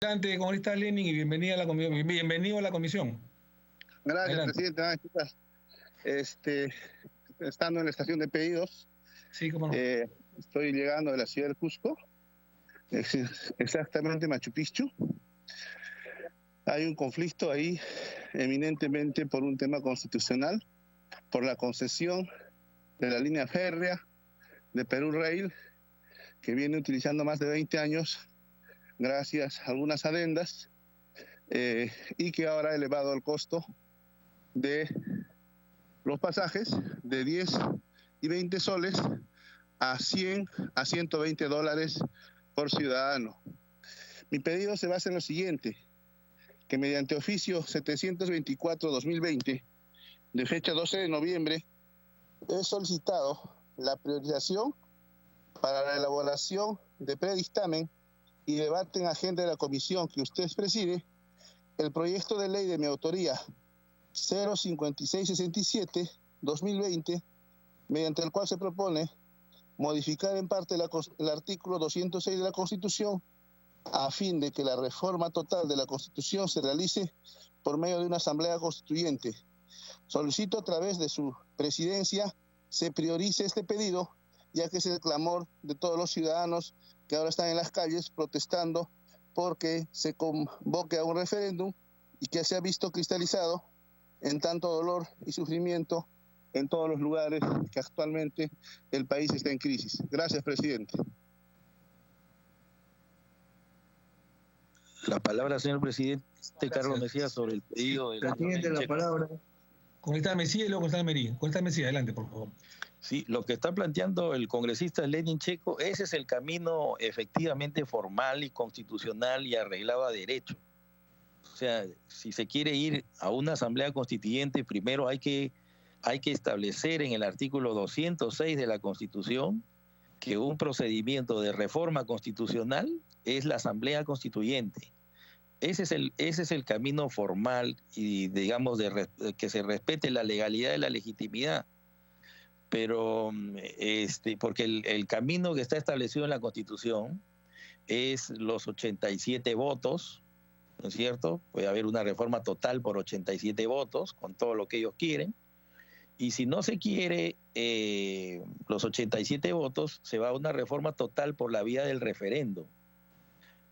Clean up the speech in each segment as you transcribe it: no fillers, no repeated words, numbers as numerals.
Adelante, congresista Lenin, y bienvenido a la comisión. Gracias, Adelante. presidente. Estando en la estación de pedidos, sí, cómo no. Estoy llegando de la ciudad del Cusco, exactamente Machu Picchu. Hay un conflicto ahí eminentemente por un tema constitucional, por la concesión de la línea férrea de Perú Rail, que viene utilizando más de 20 años gracias a algunas adendas, y que ahora ha elevado el costo de los pasajes de 10 y 20 soles a 100 a 120 dólares por ciudadano. Mi pedido se basa en lo siguiente: que mediante oficio 724-2020, de fecha 12 de noviembre, he solicitado la priorización para la elaboración de predictamen y debate en agenda de la comisión que usted preside, el proyecto de ley de mi autoría 05667-2020, mediante el cual se propone modificar en parte el artículo 206 de la Constitución a fin de que la reforma total de la Constitución se realice por medio de una asamblea constituyente. Solicito a través de su presidencia se priorice este pedido, ya que es el clamor de todos los ciudadanos que ahora están en las calles protestando porque se convoque a un referéndum y que se ha visto cristalizado en tanto dolor y sufrimiento en todos los lugares que actualmente el país está en crisis. Gracias, presidente. La palabra, señor presidente. Carlos Mesías, sobre el pedido del presidente, la palabra. Congresista Mesías y luego congresista Almería. Congresista Mesías, adelante, por favor. Sí, lo que está planteando el congresista Lenin Checo, ese es el camino efectivamente formal y constitucional y arreglado a derecho. O sea, si se quiere ir a una asamblea constituyente, primero hay que establecer en el artículo 206 de la Constitución que un procedimiento de reforma constitucional es la asamblea constituyente. Ese es el camino formal y, digamos, que se respete la legalidad y la legitimidad. Pero, porque el camino que está establecido en la Constitución es los 87 votos, ¿no es cierto? Puede haber una reforma total por 87 votos, con todo lo que ellos quieren. Y si no se quiere los 87 votos, se va a una reforma total por la vía del referéndum.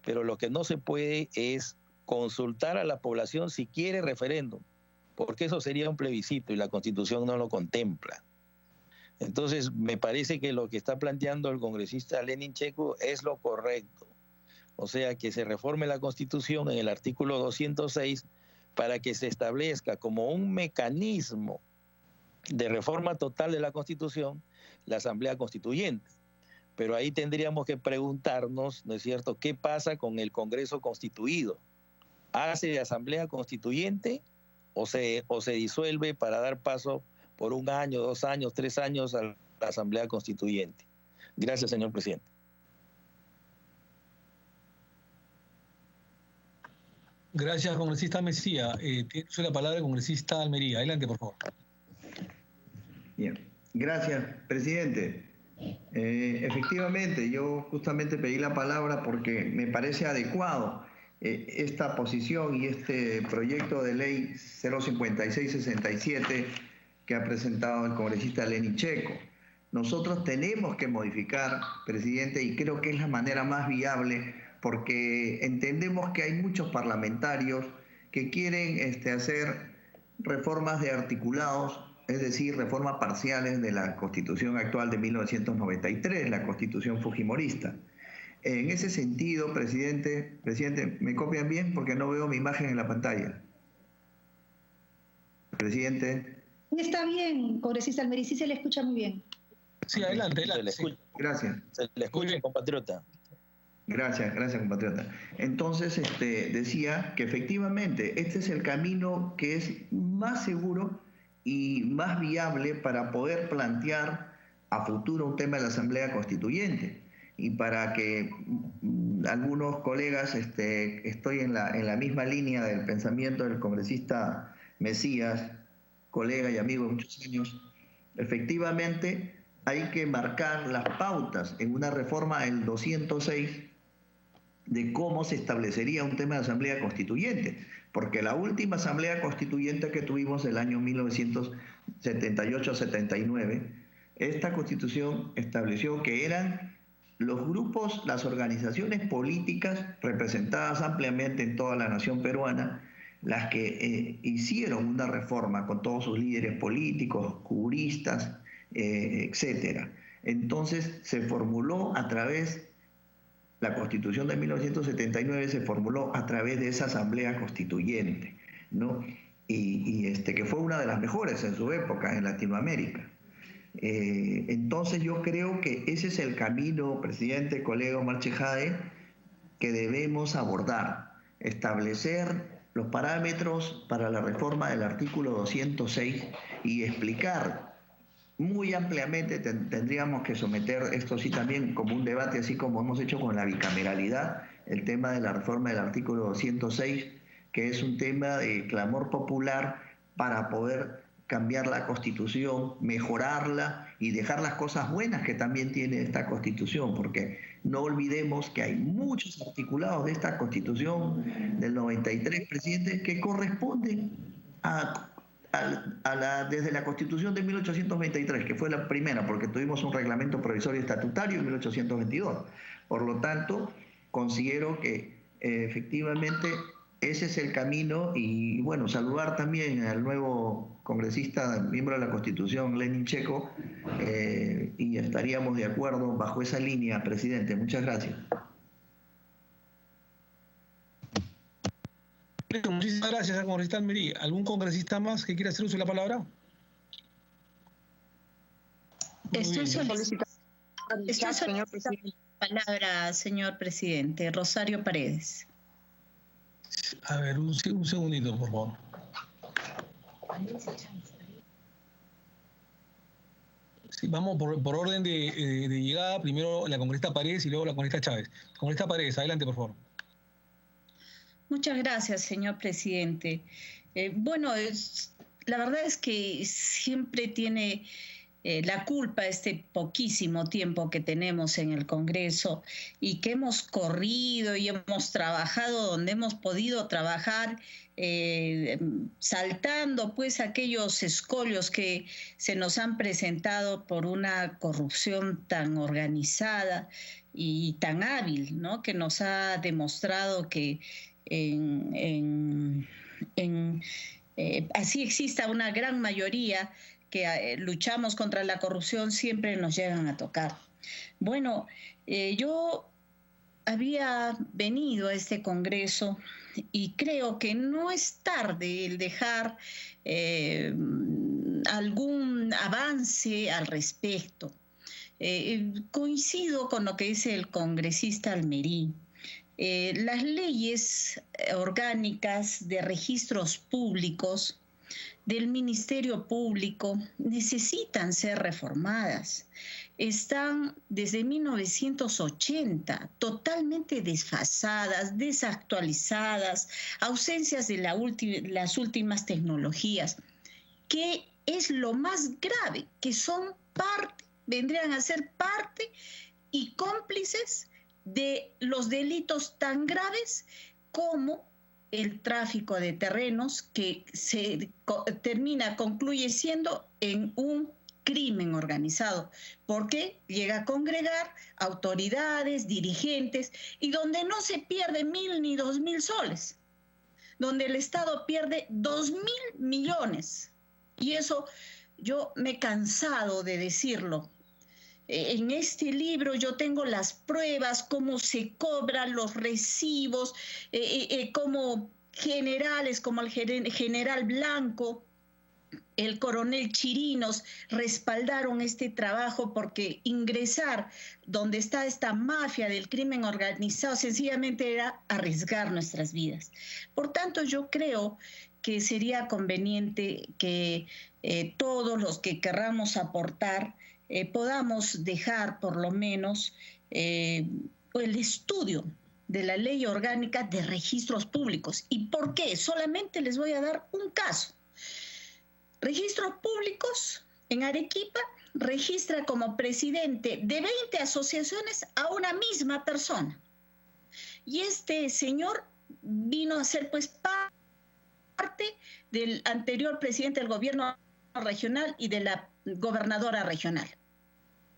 Pero lo que no se puede es consultar a la población si quiere referéndum, porque eso sería un plebiscito y la Constitución no lo contempla. Entonces, me parece que lo que está planteando el congresista Lenin Checo es lo correcto. O sea, que se reforme la Constitución en el artículo 206 para que se establezca como un mecanismo de reforma total de la Constitución la Asamblea Constituyente. Pero ahí tendríamos que preguntarnos, ¿no es cierto?, ¿qué pasa con el Congreso constituido? ¿Hace Asamblea Constituyente o se disuelve para dar paso por 1 año, 2 años, 3 años a la Asamblea Constituyente? Gracias, señor presidente. Gracias, congresista Mesía. Tiene la palabra el congresista Almería. Adelante, por favor. Bien. Gracias, presidente. Efectivamente, yo justamente pedí la palabra porque me parece adecuado esta posición y este proyecto de ley 05667 que ha presentado el congresista Lenin Checo. Nosotros tenemos que modificar, presidente, y creo que es la manera más viable, porque entendemos que hay muchos parlamentarios que quieren hacer reformas de articulados, es decir, reformas parciales de la Constitución actual de 1993, la Constitución fujimorista. En ese sentido, presidente, ¿me copian bien? Porque no veo mi imagen en la pantalla. Presidente. Está bien, congresista Almería, sí se le escucha muy bien. Sí, adelante. Sí. Gracias. Se le escucha, compatriota. Gracias, compatriota. Entonces, decía que efectivamente este es el camino que es más seguro y más viable para poder plantear a futuro un tema de la Asamblea Constituyente. Y para que algunos colegas, estoy en la misma línea del pensamiento del congresista Mesías, colega y amigo de muchos años, efectivamente hay que marcar las pautas en una reforma del 206 de cómo se establecería un tema de asamblea constituyente, porque la última asamblea constituyente que tuvimos el año 1978-79, esta constitución estableció que eran los grupos, las organizaciones políticas representadas ampliamente en toda la nación peruana, las que hicieron una reforma con todos sus líderes políticos, juristas, etcétera. Entonces se formuló a través, la Constitución de 1979 se formuló a través de esa asamblea constituyente, ¿no? Que fue una de las mejores en su época en Latinoamérica. Entonces yo creo que ese es el camino, presidente, colega Omar Chejade, que debemos abordar, establecer los parámetros para la reforma del artículo 206 y explicar muy ampliamente. Tendríamos que someter esto sí también como un debate, así como hemos hecho con la bicameralidad, el tema de la reforma del artículo 206, que es un tema de clamor popular para poder cambiar la Constitución, mejorarla y dejar las cosas buenas que también tiene esta Constitución, porque no olvidemos que hay muchos articulados de esta Constitución del 93, presidente, que corresponden desde la Constitución de 1823, que fue la primera, porque tuvimos un reglamento provisorio estatutario en 1822. Por lo tanto, considero que efectivamente ese es el camino. Y bueno, saludar también al nuevo congresista, miembro de la Constitución, Lenin Checo, y estaríamos de acuerdo bajo esa línea, presidente. Muchas gracias. Muchísimas gracias, congresista Almería. ¿Algún congresista más que quiera hacer uso de la palabra? Estoy solicitando la palabra, señor presidente. Rosario Paredes. A ver, un segundito, por favor. Sí, vamos por orden de llegada. Primero la congresista Paredes y luego la congresista Chávez. Congresista Paredes, adelante, por favor. Muchas gracias, señor presidente. La verdad es que siempre tiene la culpa este poquísimo tiempo que tenemos en el Congreso y que hemos corrido y hemos trabajado donde hemos podido trabajar, saltando pues aquellos escollos que se nos han presentado por una corrupción tan organizada y tan hábil, ¿no? Que nos ha demostrado que así exista una gran mayoría que luchamos contra la corrupción, siempre nos llegan a tocar. Bueno, yo había venido a este Congreso y creo que no es tarde el dejar algún avance al respecto. Coincido con lo que dice el congresista Almerí. Las leyes orgánicas de registros públicos del Ministerio Público necesitan ser reformadas. Están desde 1980 totalmente desfasadas, desactualizadas, ausencias de las últimas tecnologías. ¿Qué es lo más grave? Que son vendrían a ser parte y cómplices de los delitos tan graves como el tráfico de terrenos, que concluye siendo en un crimen organizado, porque llega a congregar autoridades, dirigentes, y donde no se pierde 1.000 ni 2.000 soles, donde el Estado pierde 2.000 millones. Y eso yo me he cansado de decirlo. En este libro yo tengo las pruebas, cómo se cobran los recibos, cómo generales como el general Blanco, el coronel Chirinos respaldaron este trabajo, porque ingresar donde está esta mafia del crimen organizado sencillamente era arriesgar nuestras vidas. Por tanto, yo creo que sería conveniente que todos los que querramos aportar podamos dejar por lo menos el estudio de la ley orgánica de registros públicos. ¿Y por qué? Solamente les voy a dar un caso. Registros Públicos en Arequipa registra como presidente de 20 asociaciones a una misma persona. Y este señor vino a ser pues parte del anterior presidente del gobierno regional y de la gobernadora regional.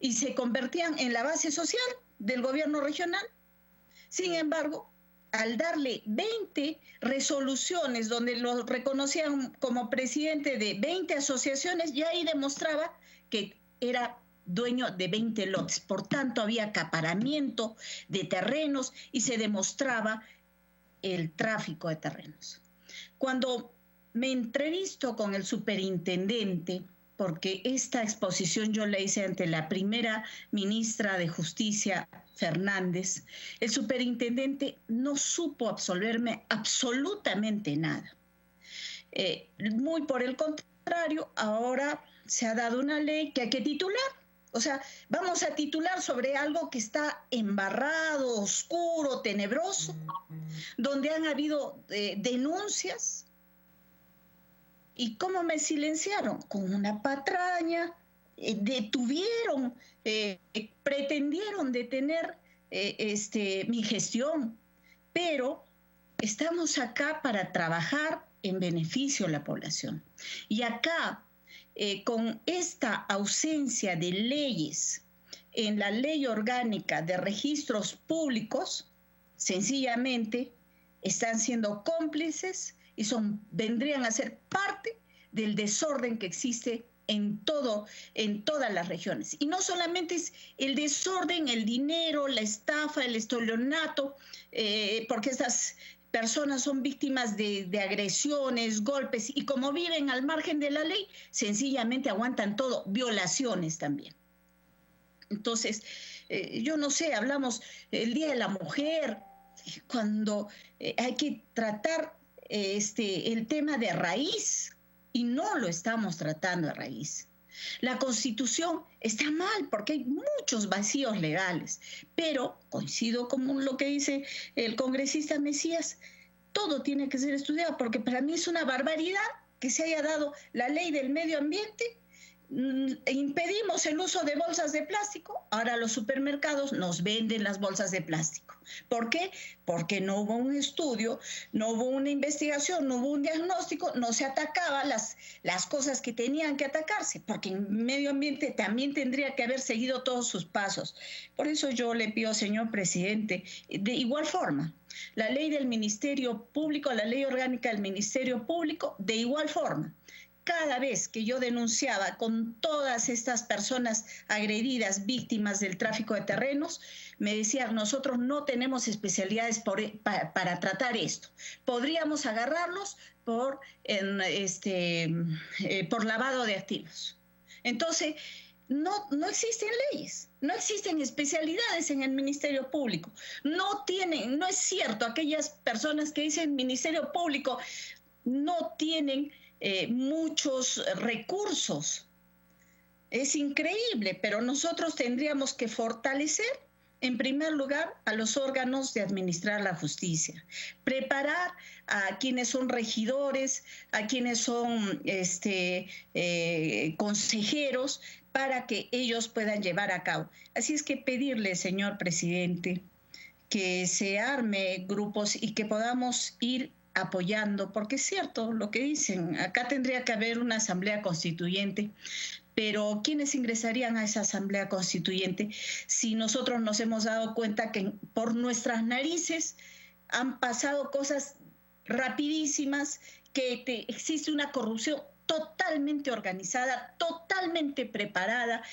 Y se convertían en la base social del gobierno regional. Sin embargo, al darle 20 resoluciones donde lo reconocían como presidente de 20 asociaciones, ya ahí demostraba que era dueño de 20 lotes. Por tanto, había acaparamiento de terrenos y se demostraba el tráfico de terrenos. Cuando me entrevisto con el superintendente, porque esta exposición yo la hice ante la primera ministra de Justicia, Fernández, el superintendente no supo absolverme absolutamente nada. Muy por el contrario, ahora se ha dado una ley que hay que titular. O sea, vamos a titular sobre algo que está embarrado, oscuro, tenebroso, donde han habido denuncias. ¿Y cómo me silenciaron? Con una patraña, detuvieron, pretendieron detener mi gestión, pero estamos acá para trabajar en beneficio de la población. Y acá, con esta ausencia de leyes en la ley orgánica de registros públicos, sencillamente están siendo cómplices y vendrían a ser parte del desorden que existe en todas las regiones. Y no solamente es el desorden, el dinero, la estafa, el estorionato, porque estas personas son víctimas de agresiones, golpes, y como viven al margen de la ley, sencillamente aguantan todo, violaciones también. Entonces, yo no sé, hablamos el Día de la Mujer, cuando hay que tratar el tema de raíz, y no lo estamos tratando de raíz. La Constitución está mal porque hay muchos vacíos legales, pero coincido con lo que dice el congresista Mesías, todo tiene que ser estudiado, porque para mí es una barbaridad que se haya dado la ley del medio ambiente. Impedimos el uso de bolsas de plástico, ahora los supermercados nos venden las bolsas de plástico. ¿Por qué? Porque no hubo un estudio, no hubo una investigación, no hubo un diagnóstico, no se atacaba las cosas que tenían que atacarse, porque en medio ambiente también tendría que haber seguido todos sus pasos. Por eso yo le pido, señor presidente, de igual forma, la ley del Ministerio Público, la ley orgánica del Ministerio Público, de igual forma. Cada vez que yo denunciaba con todas estas personas agredidas, víctimas del tráfico de terrenos, me decían, nosotros no tenemos especialidades para tratar esto. Podríamos agarrarlos por lavado de activos. Entonces, no existen leyes, no existen especialidades en el Ministerio Público. No es cierto, aquellas personas que dicen Ministerio Público no tienen muchos recursos. Es increíble, pero nosotros tendríamos que fortalecer, en primer lugar, a los órganos de administrar la justicia, preparar a quienes son regidores, a quienes son consejeros, para que ellos puedan llevar a cabo. Así es que pedirle, señor presidente, que se arme grupos y que podamos ir apoyando, porque es cierto lo que dicen, acá tendría que haber una asamblea constituyente, pero ¿quiénes ingresarían a esa asamblea constituyente si nosotros nos hemos dado cuenta que por nuestras narices han pasado cosas rapidísimas, que existe una corrupción totalmente organizada, totalmente preparada,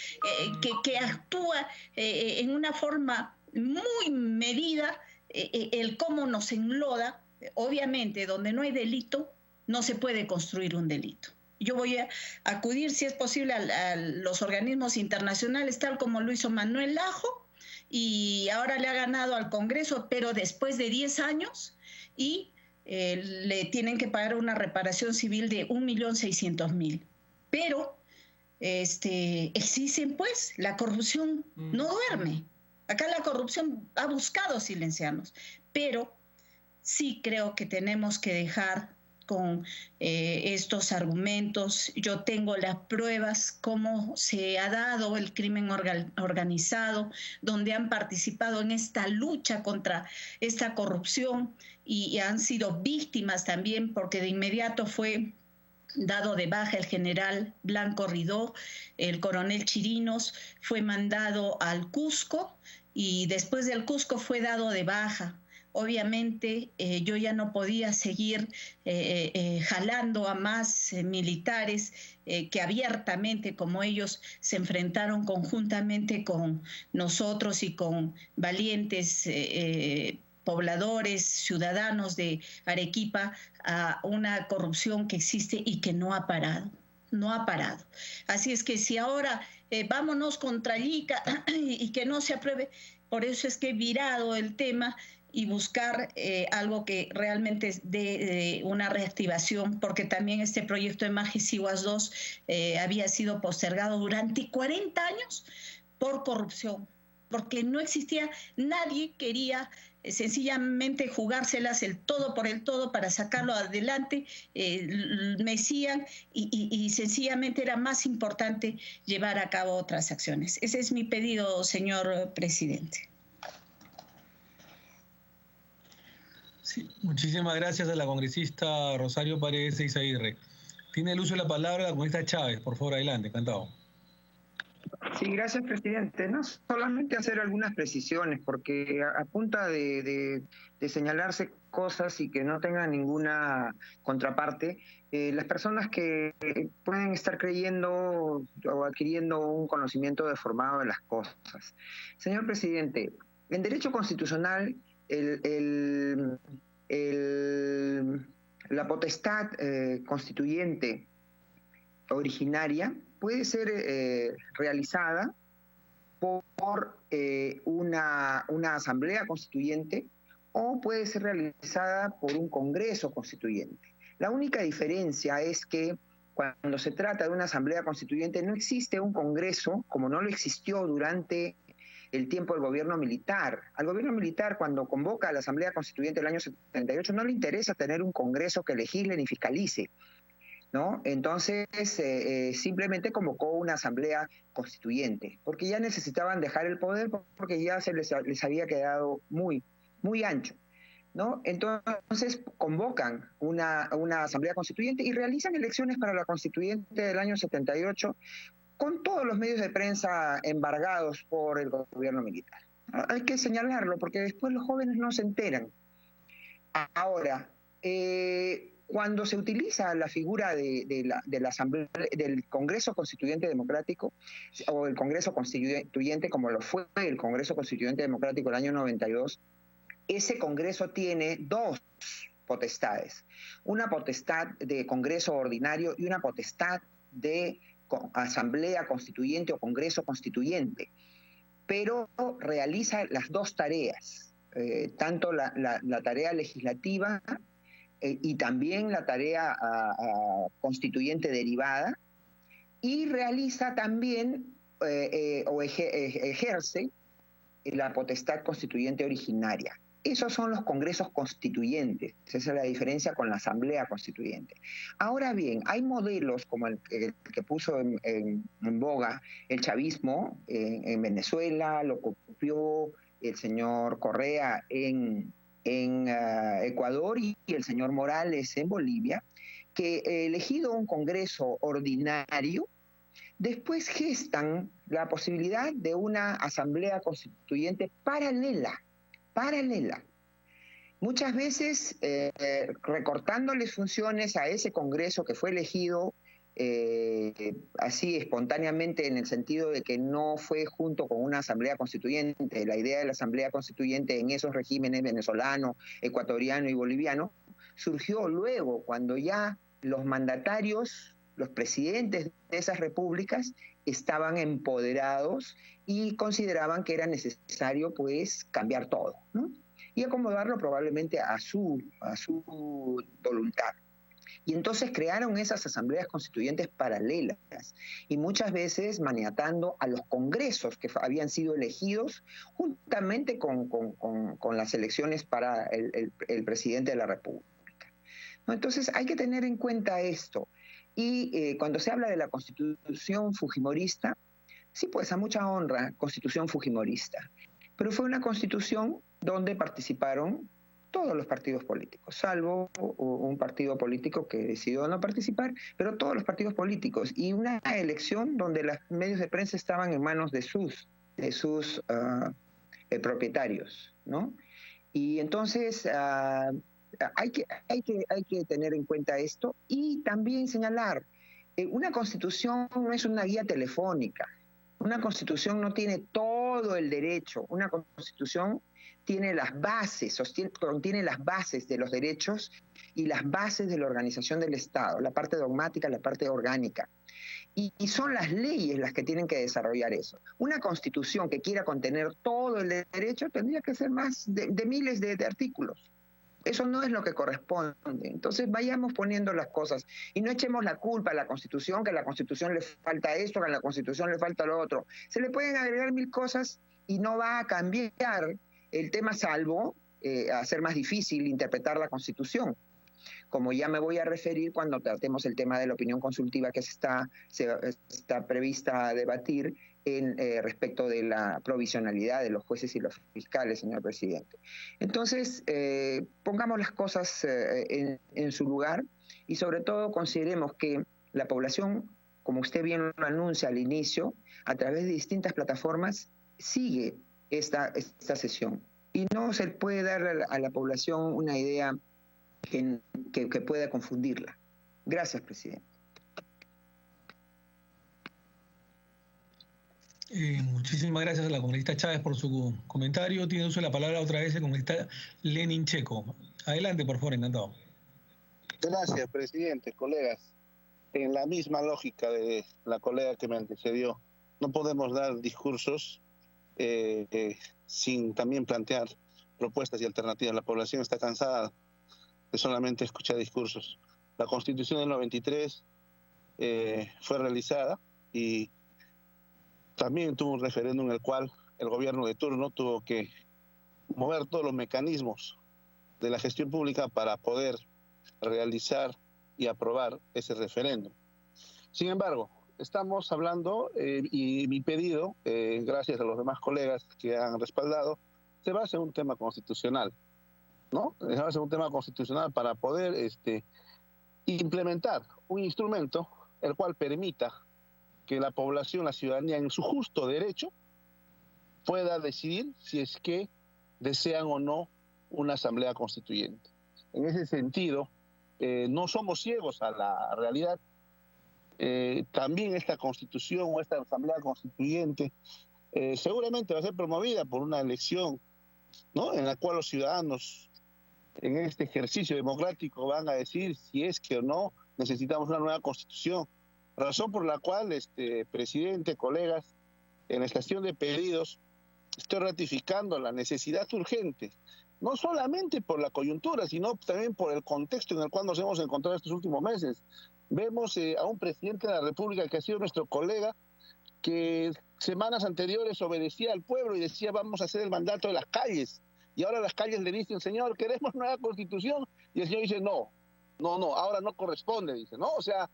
que actúa en una forma muy medida, el cómo nos enloda? Obviamente, donde no hay delito, no se puede construir un delito. Yo voy a acudir, si es posible, a los organismos internacionales, tal como lo hizo Manuel Lajo, y ahora le ha ganado al Congreso, pero después de 10 años, y le tienen que pagar una reparación civil de 1.600.000. Pero existen, pues, la corrupción no duerme. Acá la corrupción ha buscado silenciarnos, pero sí creo que tenemos que dejar con estos argumentos. Yo tengo las pruebas cómo se ha dado el crimen organizado, donde han participado en esta lucha contra esta corrupción y han sido víctimas también, porque de inmediato fue dado de baja el general Blanco Ridó, el coronel Chirinos fue mandado al Cusco y después del Cusco fue dado de baja. Obviamente yo ya no podía seguir jalando a más militares que abiertamente, como ellos, se enfrentaron conjuntamente con nosotros y con valientes pobladores, ciudadanos de Arequipa, a una corrupción que existe y que no ha parado. No ha parado. Así es que si ahora vámonos contra Ica y que no se apruebe, por eso es que he virado el tema y buscar algo que realmente dé una reactivación, porque también este proyecto de Majiciguas 2 había sido postergado durante 40 años por corrupción, porque no existía, nadie quería sencillamente jugárselas el todo por el todo para sacarlo adelante, mecían y sencillamente era más importante llevar a cabo otras acciones. Ese es mi pedido, señor presidente. Sí, muchísimas gracias a la congresista Rosario Paredes Eizaguirre. Tiene el uso de la palabra la congresista Chávez. Por favor, adelante, encantado. Sí, gracias, presidente. No solamente hacer algunas precisiones, porque a punta de señalarse cosas y que no tengan ninguna contraparte, las personas que pueden estar creyendo o adquiriendo un conocimiento deformado de las cosas. Señor presidente, en derecho constitucional, la potestad constituyente originaria puede ser realizada por una asamblea constituyente o puede ser realizada por un congreso constituyente. La única diferencia es que cuando se trata de una asamblea constituyente no existe un congreso, como no lo existió durante el tiempo del gobierno militar. Al gobierno militar, cuando convoca a la asamblea constituyente del año 78, no le interesa tener un congreso que legisle ni fiscalice, ¿no? Entonces simplemente convocó una asamblea constituyente, porque ya necesitaban dejar el poder, porque ya les había quedado muy ancho, ¿no? Entonces convocan una asamblea constituyente y realizan elecciones para la constituyente del año 78 con todos los medios de prensa embargados por el gobierno militar. Hay que señalarlo, porque después los jóvenes no se enteran. Ahora, cuando se utiliza la figura de la asamblea, del Congreso Constituyente Democrático, o el Congreso Constituyente, como lo fue el Congreso Constituyente Democrático del año 92, ese Congreso tiene dos potestades: una potestad de Congreso ordinario y una potestad de Asamblea Constituyente o Congreso Constituyente, pero realiza las dos tareas, tanto la tarea legislativa y también la tarea constituyente derivada, y realiza también ejerce la potestad constituyente originaria. Esos son los congresos constituyentes. Esa es la diferencia con la asamblea constituyente. Ahora bien, hay modelos como el que puso en boga el chavismo en Venezuela, lo copió el señor Correa en Ecuador y el señor Morales en Bolivia, que elegido un congreso ordinario, después gestan la posibilidad de una asamblea constituyente paralela. Muchas veces recortándoles funciones a ese Congreso que fue elegido así espontáneamente, en el sentido de que no fue junto con una asamblea constituyente. La idea de la asamblea constituyente en esos regímenes venezolano, ecuatoriano y boliviano surgió luego, cuando ya los mandatarios, los presidentes de esas repúblicas estaban empoderados y consideraban que era necesario, pues, cambiar todo, ¿no? Y acomodarlo probablemente a su voluntad. Y entonces crearon esas asambleas constituyentes paralelas y muchas veces maniatando a los congresos que habían sido elegidos juntamente con las elecciones para el presidente de la República. ¿no? Entonces hay que tener en cuenta esto. Y cuando se habla de la constitución fujimorista, sí, pues a mucha honra, constitución fujimorista. Pero fue una constitución donde participaron todos los partidos políticos, salvo un partido político que decidió no participar, pero todos los partidos políticos. Y una elección donde los medios de prensa estaban en manos de sus propietarios, ¿no? Y entonces hay que tener en cuenta esto y también señalar, una constitución no es una guía telefónica, una constitución no tiene todo el derecho, una constitución tiene las bases, contiene las bases de los derechos y las bases de la organización del Estado, la parte dogmática, la parte orgánica. Y son las leyes las que tienen que desarrollar eso. Una constitución que quiera contener todo el derecho tendría que ser más de miles de artículos. Eso no es lo que corresponde. Entonces vayamos poniendo las cosas y no echemos la culpa a la Constitución, que a la Constitución le falta esto, que a la Constitución le falta lo otro. Se le pueden agregar 1000 cosas y no va a cambiar el tema, salvo hacer más difícil interpretar la Constitución, como ya me voy a referir cuando tratemos el tema de la opinión consultiva que está prevista a debatir respecto de la provisionalidad de los jueces y los fiscales, señor presidente. Entonces, pongamos las cosas en su lugar y sobre todo consideremos que la población, como usted bien lo anuncia al inicio, a través de distintas plataformas, sigue esta sesión. Y no se puede dar a la población una idea que pueda confundirla. Gracias, presidente. Muchísimas gracias a la congresista Chávez por su comentario. Tiene uso de la palabra otra vez el congresista Lenin Checo. Adelante, por favor, encantado. Gracias, presidente, colegas. En la misma lógica de la colega que me antecedió, no podemos dar discursos sin también plantear propuestas y alternativas. La población está cansada de solamente escuchar discursos. La Constitución del 93 fue realizada y también tuvo un referéndum en el cual el gobierno de turno tuvo que mover todos los mecanismos de la gestión pública para poder realizar y aprobar ese referéndum. Sin embargo, estamos hablando, y mi pedido, gracias a los demás colegas que han respaldado, se basa en un tema constitucional, ¿no? Se basa en un tema constitucional para poder implementar un instrumento el cual permita que la población, la ciudadanía, en su justo derecho, pueda decidir si es que desean o no una asamblea constituyente. En ese sentido, no somos ciegos a la realidad. También esta constitución o esta asamblea constituyente seguramente va a ser promovida por una elección, ¿no?, en la cual los ciudadanos en este ejercicio democrático van a decir si es que o no necesitamos una nueva constitución. Razón por la cual, presidente, colegas, en la estación de pedidos estoy ratificando la necesidad urgente, no solamente por la coyuntura, sino también por el contexto en el cual nos hemos encontrado estos últimos meses. Vemos a un presidente de la República que ha sido nuestro colega, que semanas anteriores obedecía al pueblo y decía vamos a hacer el mandato de las calles. Y ahora las calles le dicen, señor, queremos nueva constitución. Y el señor dice, no, ahora no corresponde, dice, ¿no? O sea,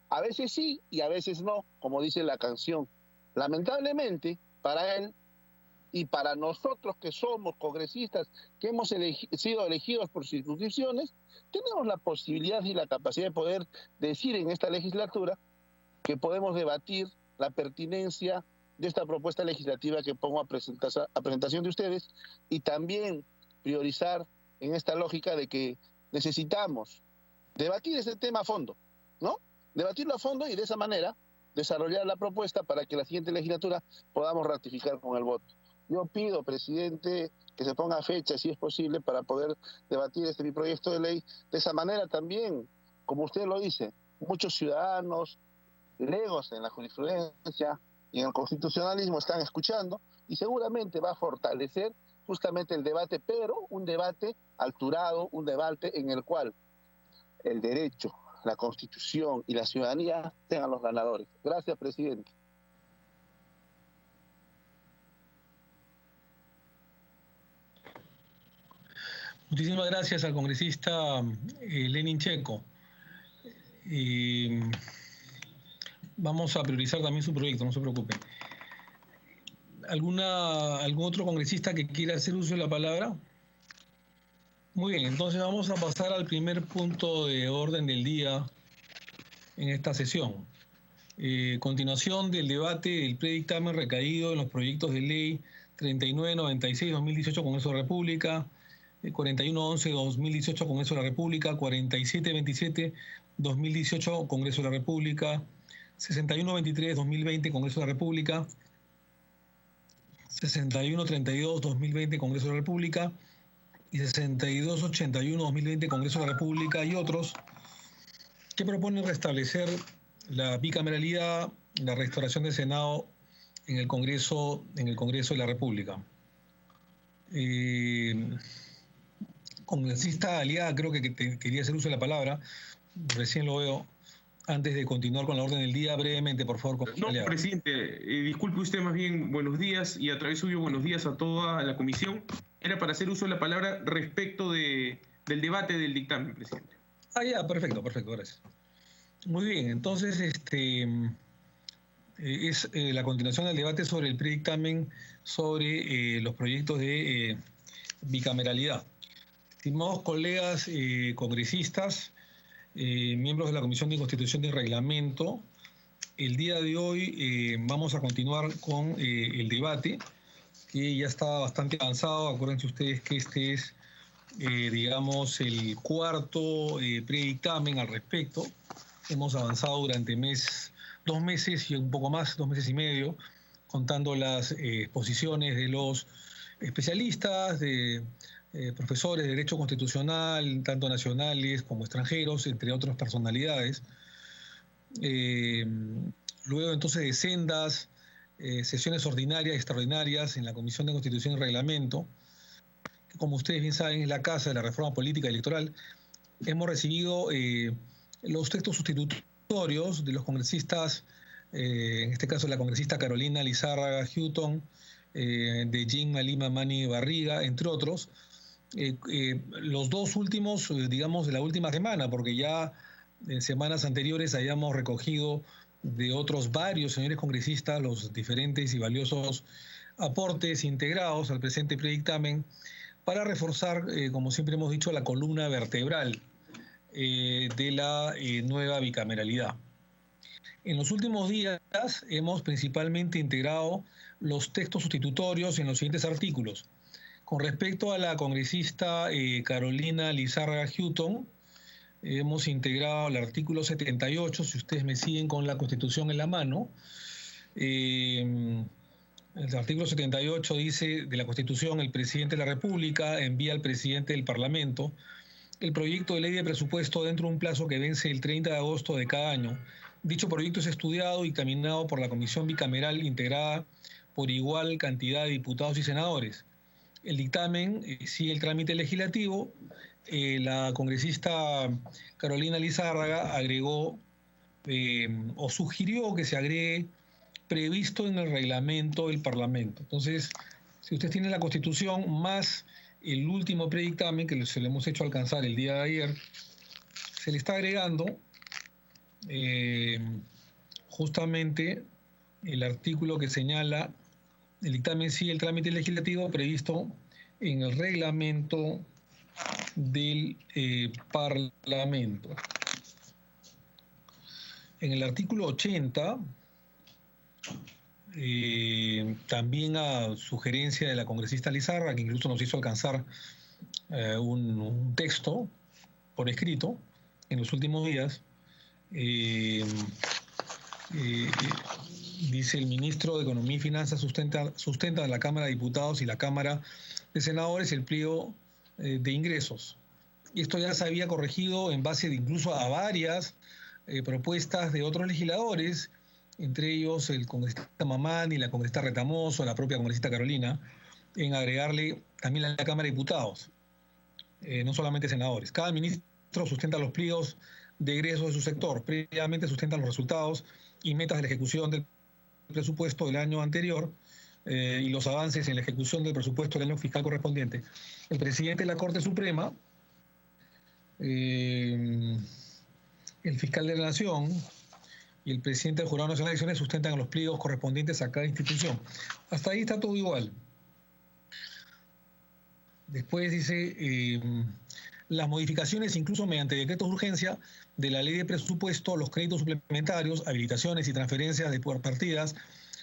a veces sí y a veces no, como dice la canción. Lamentablemente, para él y para nosotros que somos congresistas, que hemos sido elegidos por circunscripciones, tenemos la posibilidad y la capacidad de poder decir en esta legislatura que podemos debatir la pertinencia de esta propuesta legislativa que pongo a presentación de ustedes y también priorizar en esta lógica de que necesitamos debatir ese tema a fondo, ¿no? Debatirlo a fondo y de esa manera desarrollar la propuesta para que la siguiente legislatura podamos ratificar con el voto. Yo pido, presidente, que se ponga fecha, si es posible, para poder debatir mi proyecto de ley. De esa manera también, como usted lo dice, muchos ciudadanos, legos en la jurisprudencia y en el constitucionalismo están escuchando y seguramente va a fortalecer justamente el debate, pero un debate alturado, un debate en el cual el derecho, la Constitución y la ciudadanía sean los ganadores. Gracias, presidente. Muchísimas gracias al congresista Lenin Checo. Vamos a priorizar también su proyecto, no se preocupe. ¿Algún otro congresista que quiera hacer uso de la palabra? Muy bien, entonces vamos a pasar al primer punto de orden del día en esta sesión. Continuación del debate del predictamen recaído en los proyectos de ley 3996-2018 Congreso de la República, 4111-2018 Congreso de la República, 4727-2018 Congreso de la República, 6123-2020 Congreso de la República, 6132-2020 Congreso de la República y 6281-2020 Congreso de la República y otros que proponen restablecer la bicameralidad, la restauración del Senado en el Congreso de la República. Congresista Aliaga, creo que quería hacer uso de la palabra, recién lo veo. Antes de continuar con la orden del día, brevemente, por favor. No, Aliaga. presidente, disculpe usted, más bien buenos días, y a través suyo buenos días a toda la comisión. Era para hacer uso de la palabra respecto del debate del dictamen, presidente. Ya, perfecto, gracias. Muy bien, entonces es la continuación del debate sobre el predictamen sobre los proyectos de bicameralidad. Estimados colegas congresistas, miembros de la Comisión de Constitución y Reglamento, el día de hoy vamos a continuar con el debate, que ya está bastante avanzado. Acuérdense ustedes que este es, digamos, el cuarto predictamen al respecto. Hemos avanzado durante 2 meses y un poco más, 2 meses y medio, contando las exposiciones de los especialistas, de profesores de Derecho Constitucional, tanto nacionales como extranjeros, entre otras personalidades. Luego entonces de sendas sesiones ordinarias y extraordinarias en la Comisión de Constitución y Reglamento, que como ustedes bien saben es la casa de la reforma política y electoral, hemos recibido los textos sustitutorios de los congresistas, en este caso la congresista Carolina Lizárraga Houghton, de Jean Lima Mani Barriga, entre otros. Los dos últimos, digamos, de la última semana, porque ya en semanas anteriores habíamos recogido de otros varios señores congresistas los diferentes y valiosos aportes integrados al presente predictamen para reforzar, como siempre hemos dicho, la columna vertebral de la nueva bicameralidad. En los últimos días hemos principalmente integrado los textos sustitutorios en los siguientes artículos. Con respecto a la congresista Carolina Lizárraga Houghton, hemos integrado el artículo 78, si ustedes me siguen con la Constitución en la mano. El artículo 78 dice de la Constitución: el presidente de la República envía al presidente del Parlamento el proyecto de ley de presupuesto dentro de un plazo que vence el 30 de agosto de cada año. Dicho proyecto es estudiado y examinado por la Comisión Bicameral integrada por igual cantidad de diputados y senadores. El dictamen sigue el trámite legislativo. La congresista Carolina Lizárraga agregó o sugirió que se agregue previsto en el reglamento del Parlamento. Entonces, si ustedes tienen la Constitución más el último predictamen que se le hemos hecho alcanzar el día de ayer, se le está agregando justamente el artículo que señala: el dictamen sigue el trámite legislativo previsto en el reglamento del Parlamento. En el artículo 80, también a sugerencia de la congresista Lizárraga, que incluso nos hizo alcanzar un texto por escrito en los últimos días, dice: el ministro de Economía y Finanzas sustenta a la Cámara de Diputados y la Cámara de Senadores el pliego de ingresos. Y esto ya se había corregido en base incluso a varias propuestas de otros legisladores, entre ellos el congresista Mamani, la congresista Retamoso, la propia congresista Carolina, en agregarle también a la Cámara de Diputados, no solamente senadores. Cada ministro sustenta los pliegos de egresos de su sector, previamente sustentan los resultados y metas de la ejecución del presupuesto del año anterior, y los avances en la ejecución del presupuesto del año fiscal correspondiente. El presidente de la Corte Suprema, el fiscal de la Nación y el presidente del Jurado Nacional de Elecciones sustentan los pliegos correspondientes a cada institución. Hasta ahí está todo igual. Después dice, las modificaciones, incluso mediante decretos de urgencia, de la ley de presupuesto, los créditos suplementarios, habilitaciones y transferencias de partidas,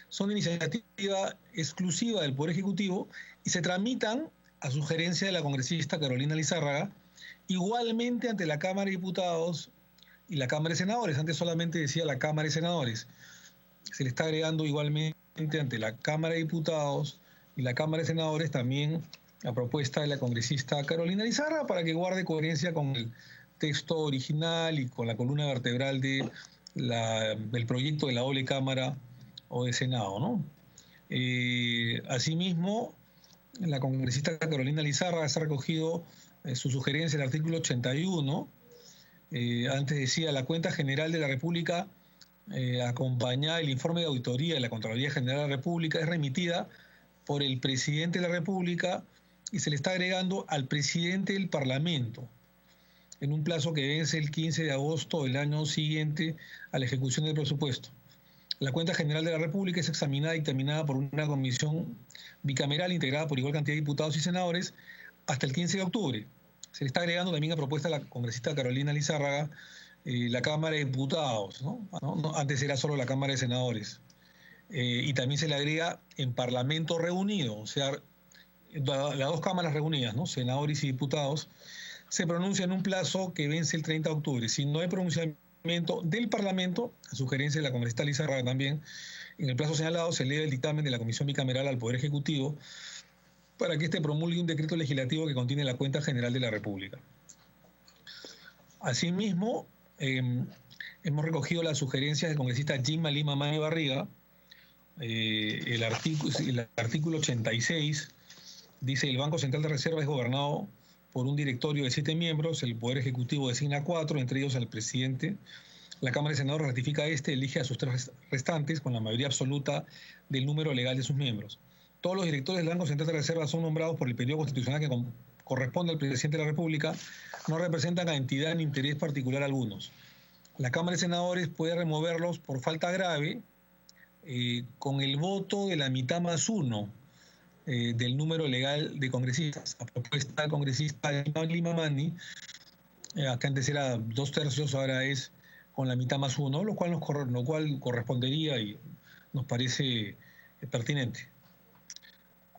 son iniciativa exclusiva del Poder Ejecutivo y se tramitan a sugerencia de la congresista Carolina Lizárraga, igualmente ante la Cámara de Diputados y la Cámara de Senadores. Antes solamente decía la Cámara de Senadores. Se le está agregando igualmente ante la Cámara de Diputados y la Cámara de Senadores también la propuesta de la congresista Carolina Lizárraga para que guarde coherencia con el texto original y con la columna vertebral del proyecto de la doble Cámara o de Senado, ¿no? Asimismo, la congresista Carolina Lizárraga ha recogido su sugerencia en el artículo 81. Antes decía, la cuenta general de la República, acompañada del informe de auditoría de la Contraloría General de la República, es remitida por el presidente de la República y se le está agregando al presidente del Parlamento en un plazo que vence el 15 de agosto del año siguiente a la ejecución del presupuesto. La cuenta general de la República es examinada y dictaminada por una comisión bicameral integrada por igual cantidad de diputados y senadores hasta el 15 de octubre. Se le está agregando también a propuesta de la congresista Carolina Lizárraga la Cámara de Diputados, ¿no? Antes era solo la Cámara de Senadores. Y también se le agrega en Parlamento reunido, o sea, las dos cámaras reunidas, ¿no? Senadores y diputados, se pronuncia en un plazo que vence el 30 de octubre. Si no hay pronunciamiento del Parlamento, a sugerencia de la congresista Lizárraga también, en el plazo señalado se eleva el dictamen de la Comisión Bicameral al Poder Ejecutivo para que éste promulgue un decreto legislativo que contiene la cuenta general de la República. Asimismo, hemos recogido las sugerencias del congresista Gilma Lima Mane Barriga. El artículo 86 dice: el Banco Central de Reserva es gobernado por un directorio de 7 miembros, el Poder Ejecutivo designa 4, entre ellos al presidente. La Cámara de Senadores ratifica elige a sus 3 restantes con la mayoría absoluta del número legal de sus miembros. Todos los directores del Banco Central de Reserva son nombrados por el periodo constitucional que corresponde al presidente de la República, no representan a entidad ni interés particular algunos. La Cámara de Senadores puede removerlos por falta grave con el voto de la mitad más 1 del número legal de congresistas. A propuesta del congresista Lima Mani, que antes era 2/3, ahora es con la mitad más 1, lo cual correspondería y nos parece pertinente.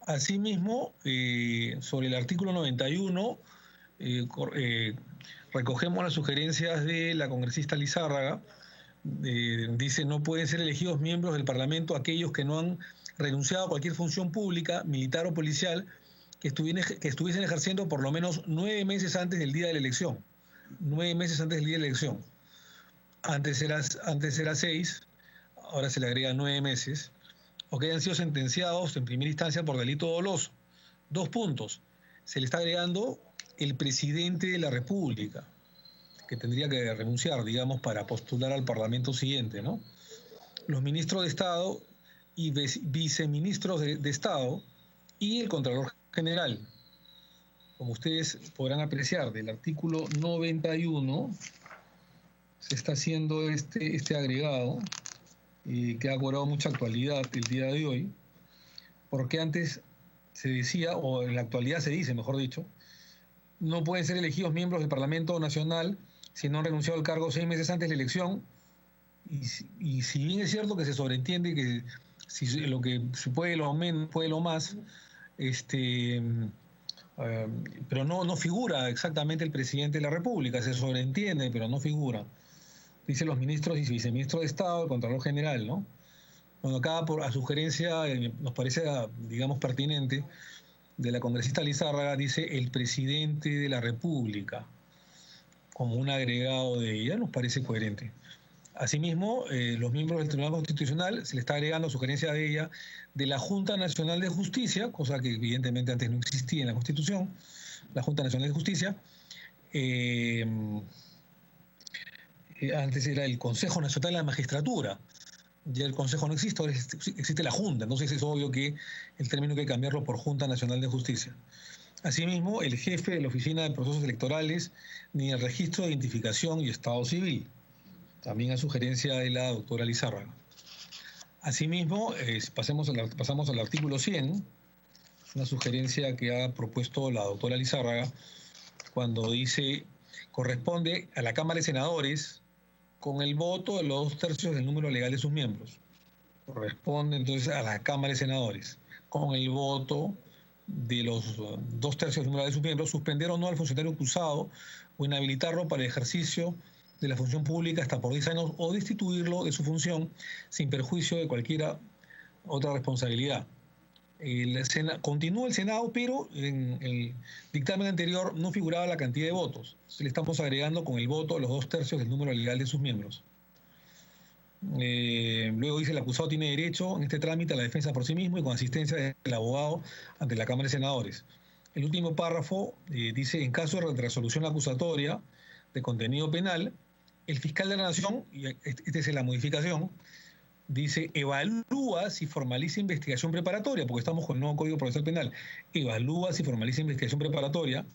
Asimismo, sobre el artículo 91, recogemos las sugerencias de la congresista Lizárraga. Dice: no pueden ser elegidos miembros del Parlamento aquellos que no han renunciado a cualquier función pública, militar o policial, que estuviesen ejerciendo por lo menos 9 meses antes del día de la elección. 9 meses antes del día de la elección. Antes era 6, ahora se le agrega 9 meses. O que hayan sido sentenciados en primera instancia por delito doloso. 2 puntos. Se le está agregando el presidente de la República, que tendría que renunciar, digamos, para postular al Parlamento siguiente, ¿no? Los ministros de Estado y viceministros de Estado y el Contralor General. Como ustedes podrán apreciar, del artículo 91 se está haciendo este agregado que ha cobrado mucha actualidad el día de hoy, porque antes se decía, o en la actualidad se dice, mejor dicho, no pueden ser elegidos miembros del Parlamento Nacional si no han renunciado al cargo 6 meses antes de la elección, y si bien es cierto que se sobreentiende que si lo que se puede lo menos, puede lo más, pero no figura exactamente el presidente de la República, se sobreentiende, pero no figura. Dicen los ministros y viceministros de Estado, el Contralor General, ¿no? Bueno, acá a sugerencia, nos parece, digamos, pertinente, de la congresista Lizárraga, dice el presidente de la República, como un agregado de ella, nos parece coherente. Asimismo, los miembros del Tribunal Constitucional, se le está agregando sugerencia de ella, de la Junta Nacional de Justicia, cosa que evidentemente antes no existía en la Constitución, la Junta Nacional de Justicia. Antes era el Consejo Nacional de la Magistratura, Ya el Consejo no existe, ahora existe la Junta, entonces es obvio que el término hay que cambiarlo por Junta Nacional de Justicia. Asimismo, el jefe de la Oficina de Procesos Electorales ni el Registro de Identificación y Estado Civil, también a sugerencia de la doctora Lizárraga. Asimismo, pasamos al artículo 100, una sugerencia que ha propuesto la doctora Lizárraga, cuando dice, corresponde a la Cámara de Senadores con el voto de los 2/3 del número legal de sus miembros. Corresponde entonces a la Cámara de Senadores con el voto de los 2/3 del número de sus miembros, suspender o no al funcionario acusado o inhabilitarlo para el ejercicio de la función pública hasta por 10 años o destituirlo de su función sin perjuicio de cualquier otra responsabilidad. Continúa el Senado, pero en el dictamen anterior no figuraba la cantidad de votos. Le estamos agregando con el voto los 2/3 del número legal de sus miembros. Luego dice, el acusado tiene derecho en este trámite a la defensa por sí mismo y con asistencia del abogado ante la Cámara de Senadores. El último párrafo dice, en caso de resolución acusatoria de contenido penal, el fiscal de la Nación, y esta es la modificación, dice, evalúa si formaliza investigación preparatoria, porque estamos con el nuevo Código Procesal Penal, evalúa si formaliza investigación preparatoria,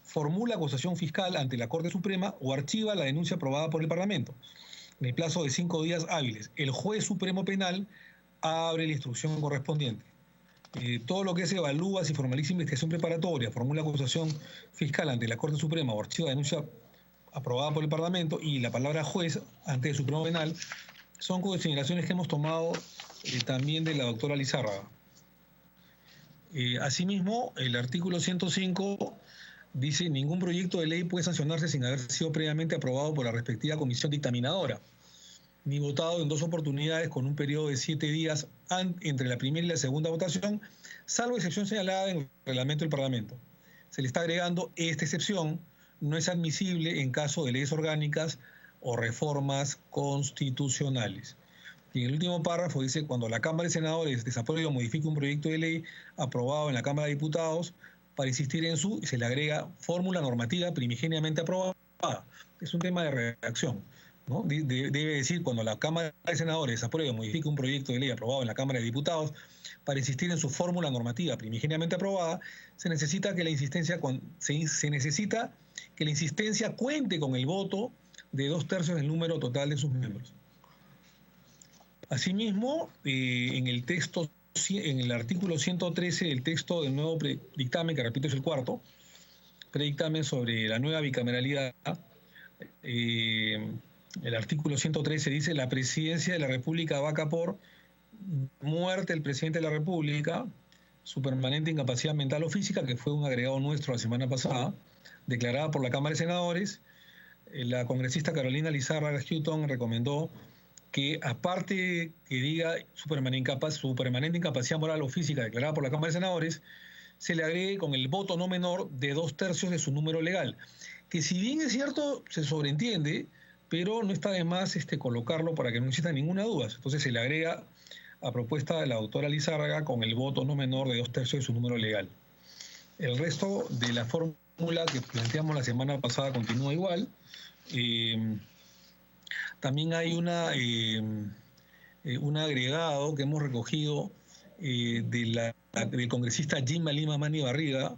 formula acusación fiscal ante la Corte Suprema o archiva la denuncia aprobada por el Parlamento. En el plazo de 5 días hábiles, el juez supremo penal abre la instrucción correspondiente. Todo lo que se evalúa si formaliza investigación preparatoria, formula acusación fiscal ante la Corte Suprema o archiva la denuncia aprobada por el Parlamento y la palabra juez ante el Supremo Penal son consideraciones que hemos tomado también de la doctora Lizárraga. Asimismo, el artículo 105 dice, ningún proyecto de ley puede sancionarse sin haber sido previamente aprobado por la respectiva comisión dictaminadora, ni votado en 2 oportunidades con un periodo de 7 días entre la primera y la segunda votación, salvo excepción señalada en el reglamento del Parlamento. Se le está agregando, esta excepción no es admisible en caso de leyes orgánicas o reformas constitucionales. Y en el último párrafo dice, cuando la Cámara de Senadores desapruebe o modifique un proyecto de ley aprobado en la Cámara de Diputados, para insistir en y se le agrega fórmula normativa primigeniamente aprobada. Es un tema de redacción, ¿no? Debe decir, cuando la Cámara de Senadores desapruebe o modifique un proyecto de ley aprobado en la Cámara de Diputados, para insistir en su fórmula normativa primigeniamente aprobada, se necesita que la insistencia cuente con el voto de 2/3 del número total de sus miembros. Asimismo, en el artículo 113 del texto del nuevo dictamen, que repito es el cuarto, predictamen sobre la nueva bicameralidad, el artículo 113 dice, la presidencia de la República vaca por muerte del presidente de la República, su permanente incapacidad mental o física, que fue un agregado nuestro la semana pasada, declarada por la Cámara de Senadores. La congresista Carolina Lizárraga Houghton recomendó que, aparte que diga su permanente incapacidad moral o física declarada por la Cámara de Senadores, se le agregue con el voto no menor de 2/3 de su número legal, que si bien es cierto, se sobreentiende, pero no está de más colocarlo para que no exista ninguna duda. Entonces se le agrega a propuesta de la doctora Lizárraga con el voto no menor de 2/3 de su número legal. El resto de la fórmula que planteamos la semana pasada continúa igual. También hay un agregado que hemos recogido del congresista Gilma Lima Mani Barriga,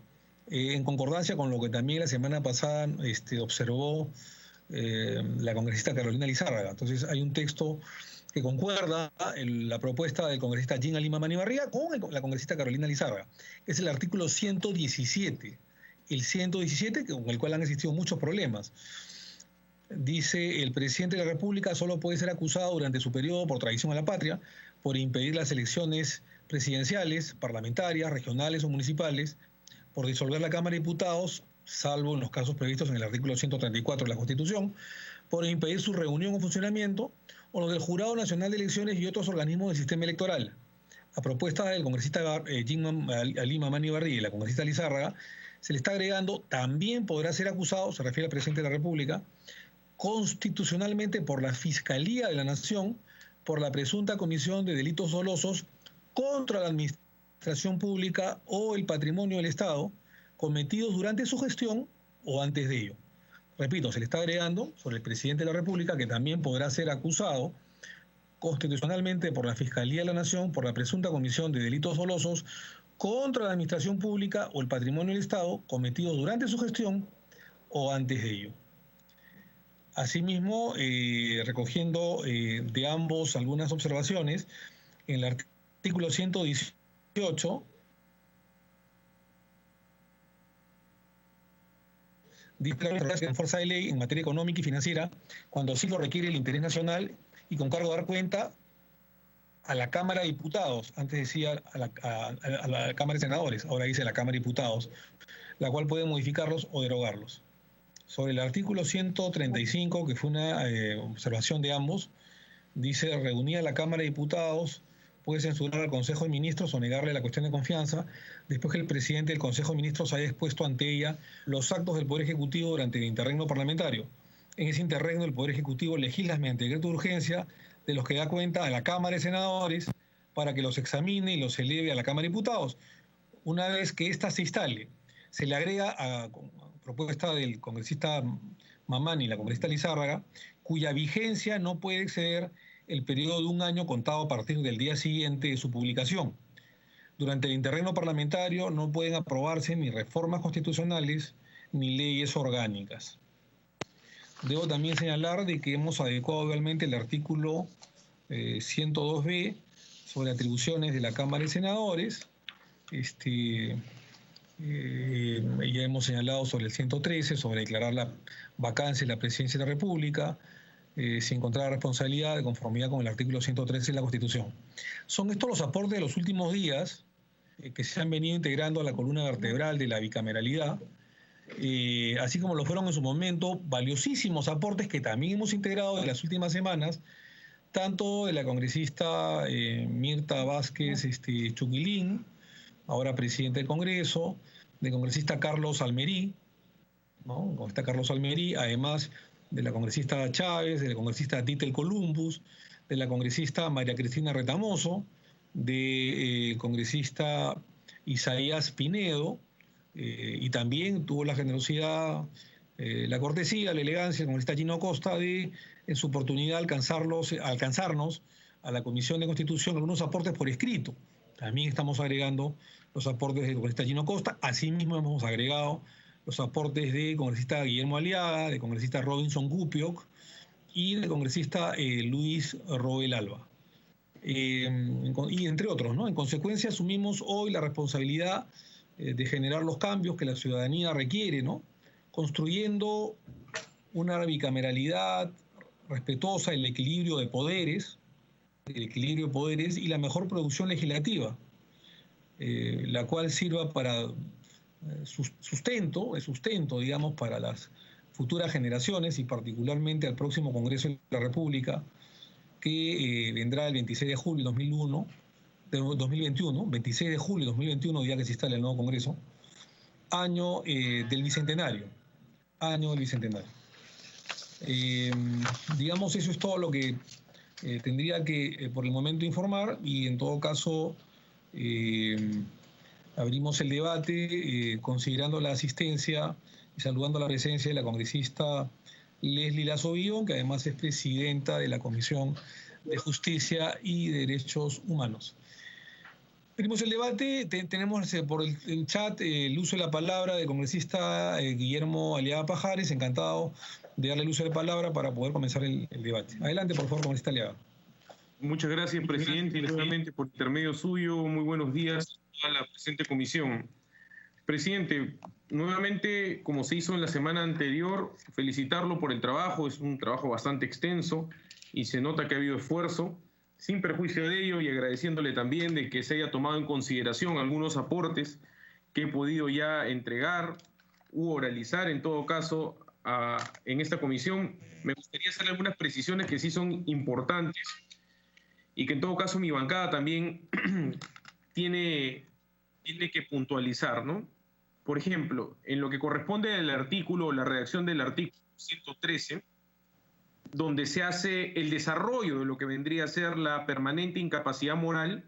en concordancia con lo que también la semana pasada observó la congresista Carolina Lizárraga. Entonces hay un texto que concuerda la propuesta del congresista Gilma Lima Mani Barriga con la congresista Carolina Lizárraga. Es el artículo 117, con el cual han existido muchos problemas. Dice, el presidente de la República solo puede ser acusado durante su periodo por traición a la patria, por impedir las elecciones presidenciales, parlamentarias, regionales o municipales, por disolver la Cámara de Diputados, salvo en los casos previstos en el artículo 134 de la Constitución, por impedir su reunión o funcionamiento, o los del Jurado Nacional de Elecciones y otros organismos del sistema electoral. A propuesta del congresista Gilma Lima Mani Barriga y la congresista Lizárraga, se le está agregando, también podrá ser acusado, se refiere al presidente de la República, constitucionalmente por la Fiscalía de la Nación por la presunta comisión de delitos dolosos contra la administración pública o el patrimonio del Estado cometidos durante su gestión o antes de ello. Repito, se le está agregando sobre el presidente de la República, que también podrá ser acusado constitucionalmente por la Fiscalía de la Nación por la presunta comisión de delitos dolosos contra la administración pública o el patrimonio del Estado cometidos durante su gestión o antes de ello. Asimismo, recogiendo de ambos algunas observaciones, en el artículo 118 dice que en fuerza de ley en materia económica y financiera, cuando así lo requiere el interés nacional y con cargo de dar cuenta a la Cámara de Diputados, antes decía a la Cámara de Senadores, ahora dice a la Cámara de Diputados, la cual puede modificarlos o derogarlos. Sobre el artículo 135, que fue una observación de ambos, dice, reunida la Cámara de Diputados, puede censurar al Consejo de Ministros o negarle la cuestión de confianza después que el presidente del Consejo de Ministros haya expuesto ante ella los actos del Poder Ejecutivo durante el interregno parlamentario. En ese interregno el Poder Ejecutivo legisla mediante decreto de urgencia de los que da cuenta a la Cámara de Senadores para que los examine y los eleve a la Cámara de Diputados. Una vez que ésta se instale, se le agrega a propuesta del congresista Mamani y la congresista Lizárraga, cuya vigencia no puede exceder el periodo de un año contado a partir del día siguiente de su publicación. Durante el interregno parlamentario no pueden aprobarse ni reformas constitucionales ni leyes orgánicas. Debo también señalar de que hemos adecuado igualmente el artículo 102b sobre atribuciones de la Cámara de Senadores. Ya hemos señalado sobre el 113, sobre declarar la vacancia de la presidencia de la República, sin encontrar responsabilidad de conformidad con el artículo 113 de la Constitución. Son estos los aportes de los últimos días que se han venido integrando a la columna vertebral de la bicameralidad, así como lo fueron en su momento valiosísimos aportes que también hemos integrado en las últimas semanas, tanto de la congresista Mirta Vázquez Chuquilín, ahora presidente del Congreso, del congresista Carlos Almerí, ¿no? El congresista Carlos Almerí, además de la congresista Chávez, de la congresista Ditel Columbus, de la congresista María Cristina Retamoso, del congresista Isaías Pinedo, y también tuvo la generosidad, la cortesía, la elegancia del congresista Gino Costa de, en su oportunidad, alcanzarnos a la Comisión de Constitución algunos aportes por escrito. También estamos agregando los aportes del congresista Gino Costa, asimismo hemos agregado los aportes del congresista Guillermo Aliaga, del congresista Robinson Gupioc y del congresista Luis Roel Alba. Y entre otros, ¿no? En consecuencia, asumimos hoy la responsabilidad de generar los cambios que la ciudadanía requiere, ¿no? Construyendo una bicameralidad respetuosa del equilibrio de poderes, y la mejor producción legislativa, la cual sirva para sustento, digamos, para las futuras generaciones y particularmente al próximo Congreso de la República, que vendrá el 26 de julio de 2021, 26 de julio de 2021, día que se instala el nuevo Congreso, año del Bicentenario. Digamos, eso es todo lo que tendría que por el momento informar, y en todo caso abrimos el debate considerando la asistencia y saludando la presencia de la congresista Leslie Lazo Villón, que además es presidenta de la Comisión de Justicia y Derechos Humanos. Abrimos el debate, tenemos por el chat el uso de la palabra del congresista Guillermo Aliaga Pajares. Encantado de darle el uso de la palabra para poder comenzar el debate. Adelante, por favor, congresista Aliaga. Muchas gracias, presidente, y nuevamente por intermedio suyo, muy buenos días a la presente comisión. Presidente, nuevamente, como se hizo en la semana anterior, felicitarlo por el trabajo. Es un trabajo bastante extenso y se nota que ha habido esfuerzo. Sin perjuicio de ello, y agradeciéndole también de que se haya tomado en consideración algunos aportes que he podido ya entregar u oralizar, en todo caso, en esta comisión, me gustaría hacer algunas precisiones que sí son importantes y que en todo caso mi bancada también tiene que puntualizar, ¿no? Por ejemplo, en lo que corresponde al artículo, la redacción del artículo 113, donde se hace el desarrollo de lo que vendría a ser la permanente incapacidad moral,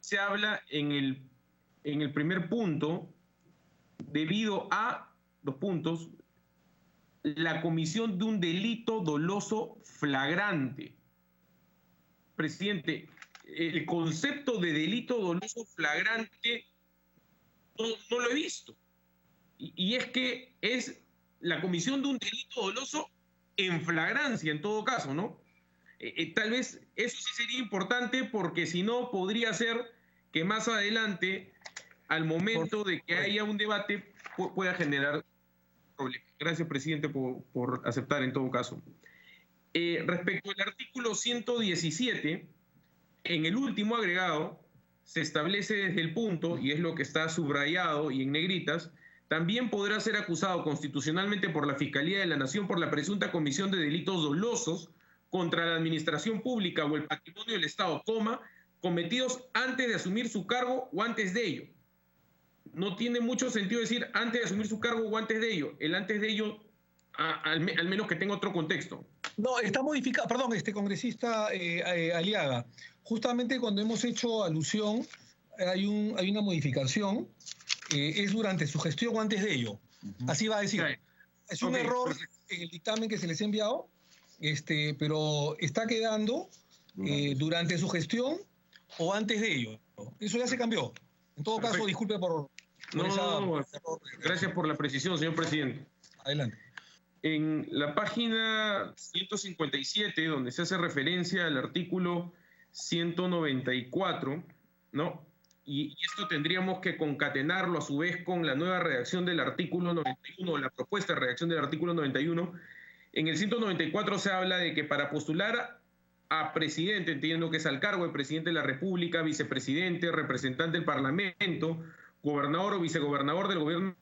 se habla en el primer punto, debido a, dos puntos, la comisión de un delito doloso flagrante. presidente, el concepto de delito doloso flagrante no lo he visto. Y es que es la comisión de un delito doloso en flagrancia, en todo caso, ¿no? Tal vez eso sí sería importante, porque si no, podría ser que más adelante, al momento de que haya un debate, pueda generar problemas. Gracias, presidente, por aceptar en todo caso. Respecto al artículo 117, en el último agregado se establece desde el punto, y es lo que está subrayado y en negritas, también podrá ser acusado constitucionalmente por la Fiscalía de la Nación por la presunta comisión de delitos dolosos contra la administración pública o el patrimonio del Estado, cometidos antes de asumir su cargo o antes de ello. No tiene mucho sentido decir antes de asumir su cargo o antes de ello. El antes de ello, al menos que tenga otro contexto. No, está modificado, perdón, congresista Aliaga. Justamente cuando hemos hecho alusión, hay una modificación, es durante su gestión o antes de ello. Así va a decir. Okay. Es un error en el dictamen que se les ha enviado, pero está quedando durante su gestión o antes de ello. Eso ya se cambió. En todo caso, disculpe por error. Gracias por la precisión, señor presidente. Adelante. En la página 157, donde se hace referencia al artículo 194, ¿no? Y esto tendríamos que concatenarlo a su vez con la nueva redacción del artículo 91, la propuesta de redacción del artículo 91. En el 194 se habla de que para postular a presidente, entiendo que es al cargo de presidente de la República, vicepresidente, representante del Parlamento, gobernador o vicegobernador del gobierno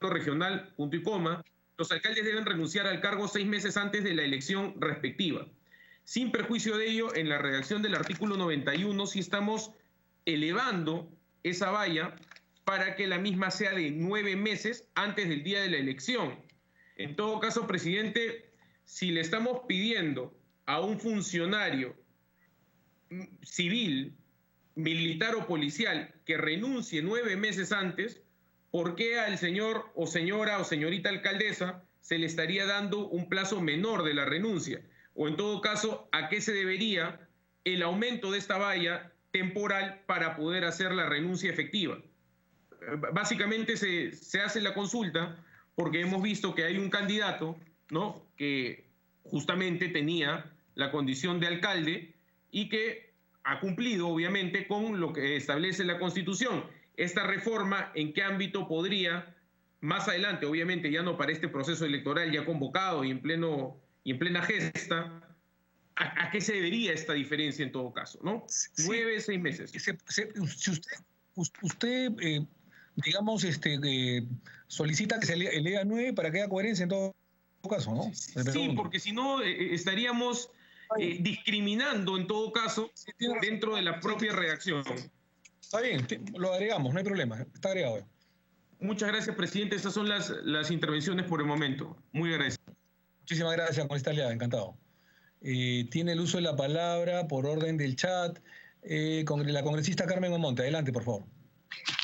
regional, punto y coma, los alcaldes deben renunciar al cargo 6 meses antes de la elección respectiva. Sin perjuicio de ello, en la redacción del artículo 91 sí estamos elevando esa valla para que la misma sea de 9 meses antes del día de la elección. En todo caso, presidente, si le estamos pidiendo a un funcionario civil, militar o policial que renuncie 9 meses antes, ¿por qué al señor o señora o señorita alcaldesa se le estaría dando un plazo menor de la renuncia? O en todo caso, ¿a qué se debería el aumento de esta valla temporal para poder hacer la renuncia efectiva? Básicamente se hace la consulta porque hemos visto que hay un candidato, ¿no?, que justamente tenía la condición de alcalde y que ha cumplido, obviamente, con lo que establece la Constitución. Esta reforma, ¿en qué ámbito podría, más adelante, obviamente ya no para este proceso electoral ya convocado y en plena gesta, a qué se debería esta diferencia en todo caso, ¿no? Sí. 9, 6 meses. Si usted digamos, solicita que se lea 9 para que haya coherencia en todo caso, ¿no? Sí, porque si no estaríamos discriminando en todo caso dentro de la propia redacción. Está bien, lo agregamos, no hay problema, está agregado. Muchas gracias, presidente. Estas son las intervenciones por el momento. Muy agradecido. Muchísimas gracias, congresista Aliaga, encantado. Tiene el uso de la palabra por orden del chat la congresista Carmen Omonte. Adelante, por favor.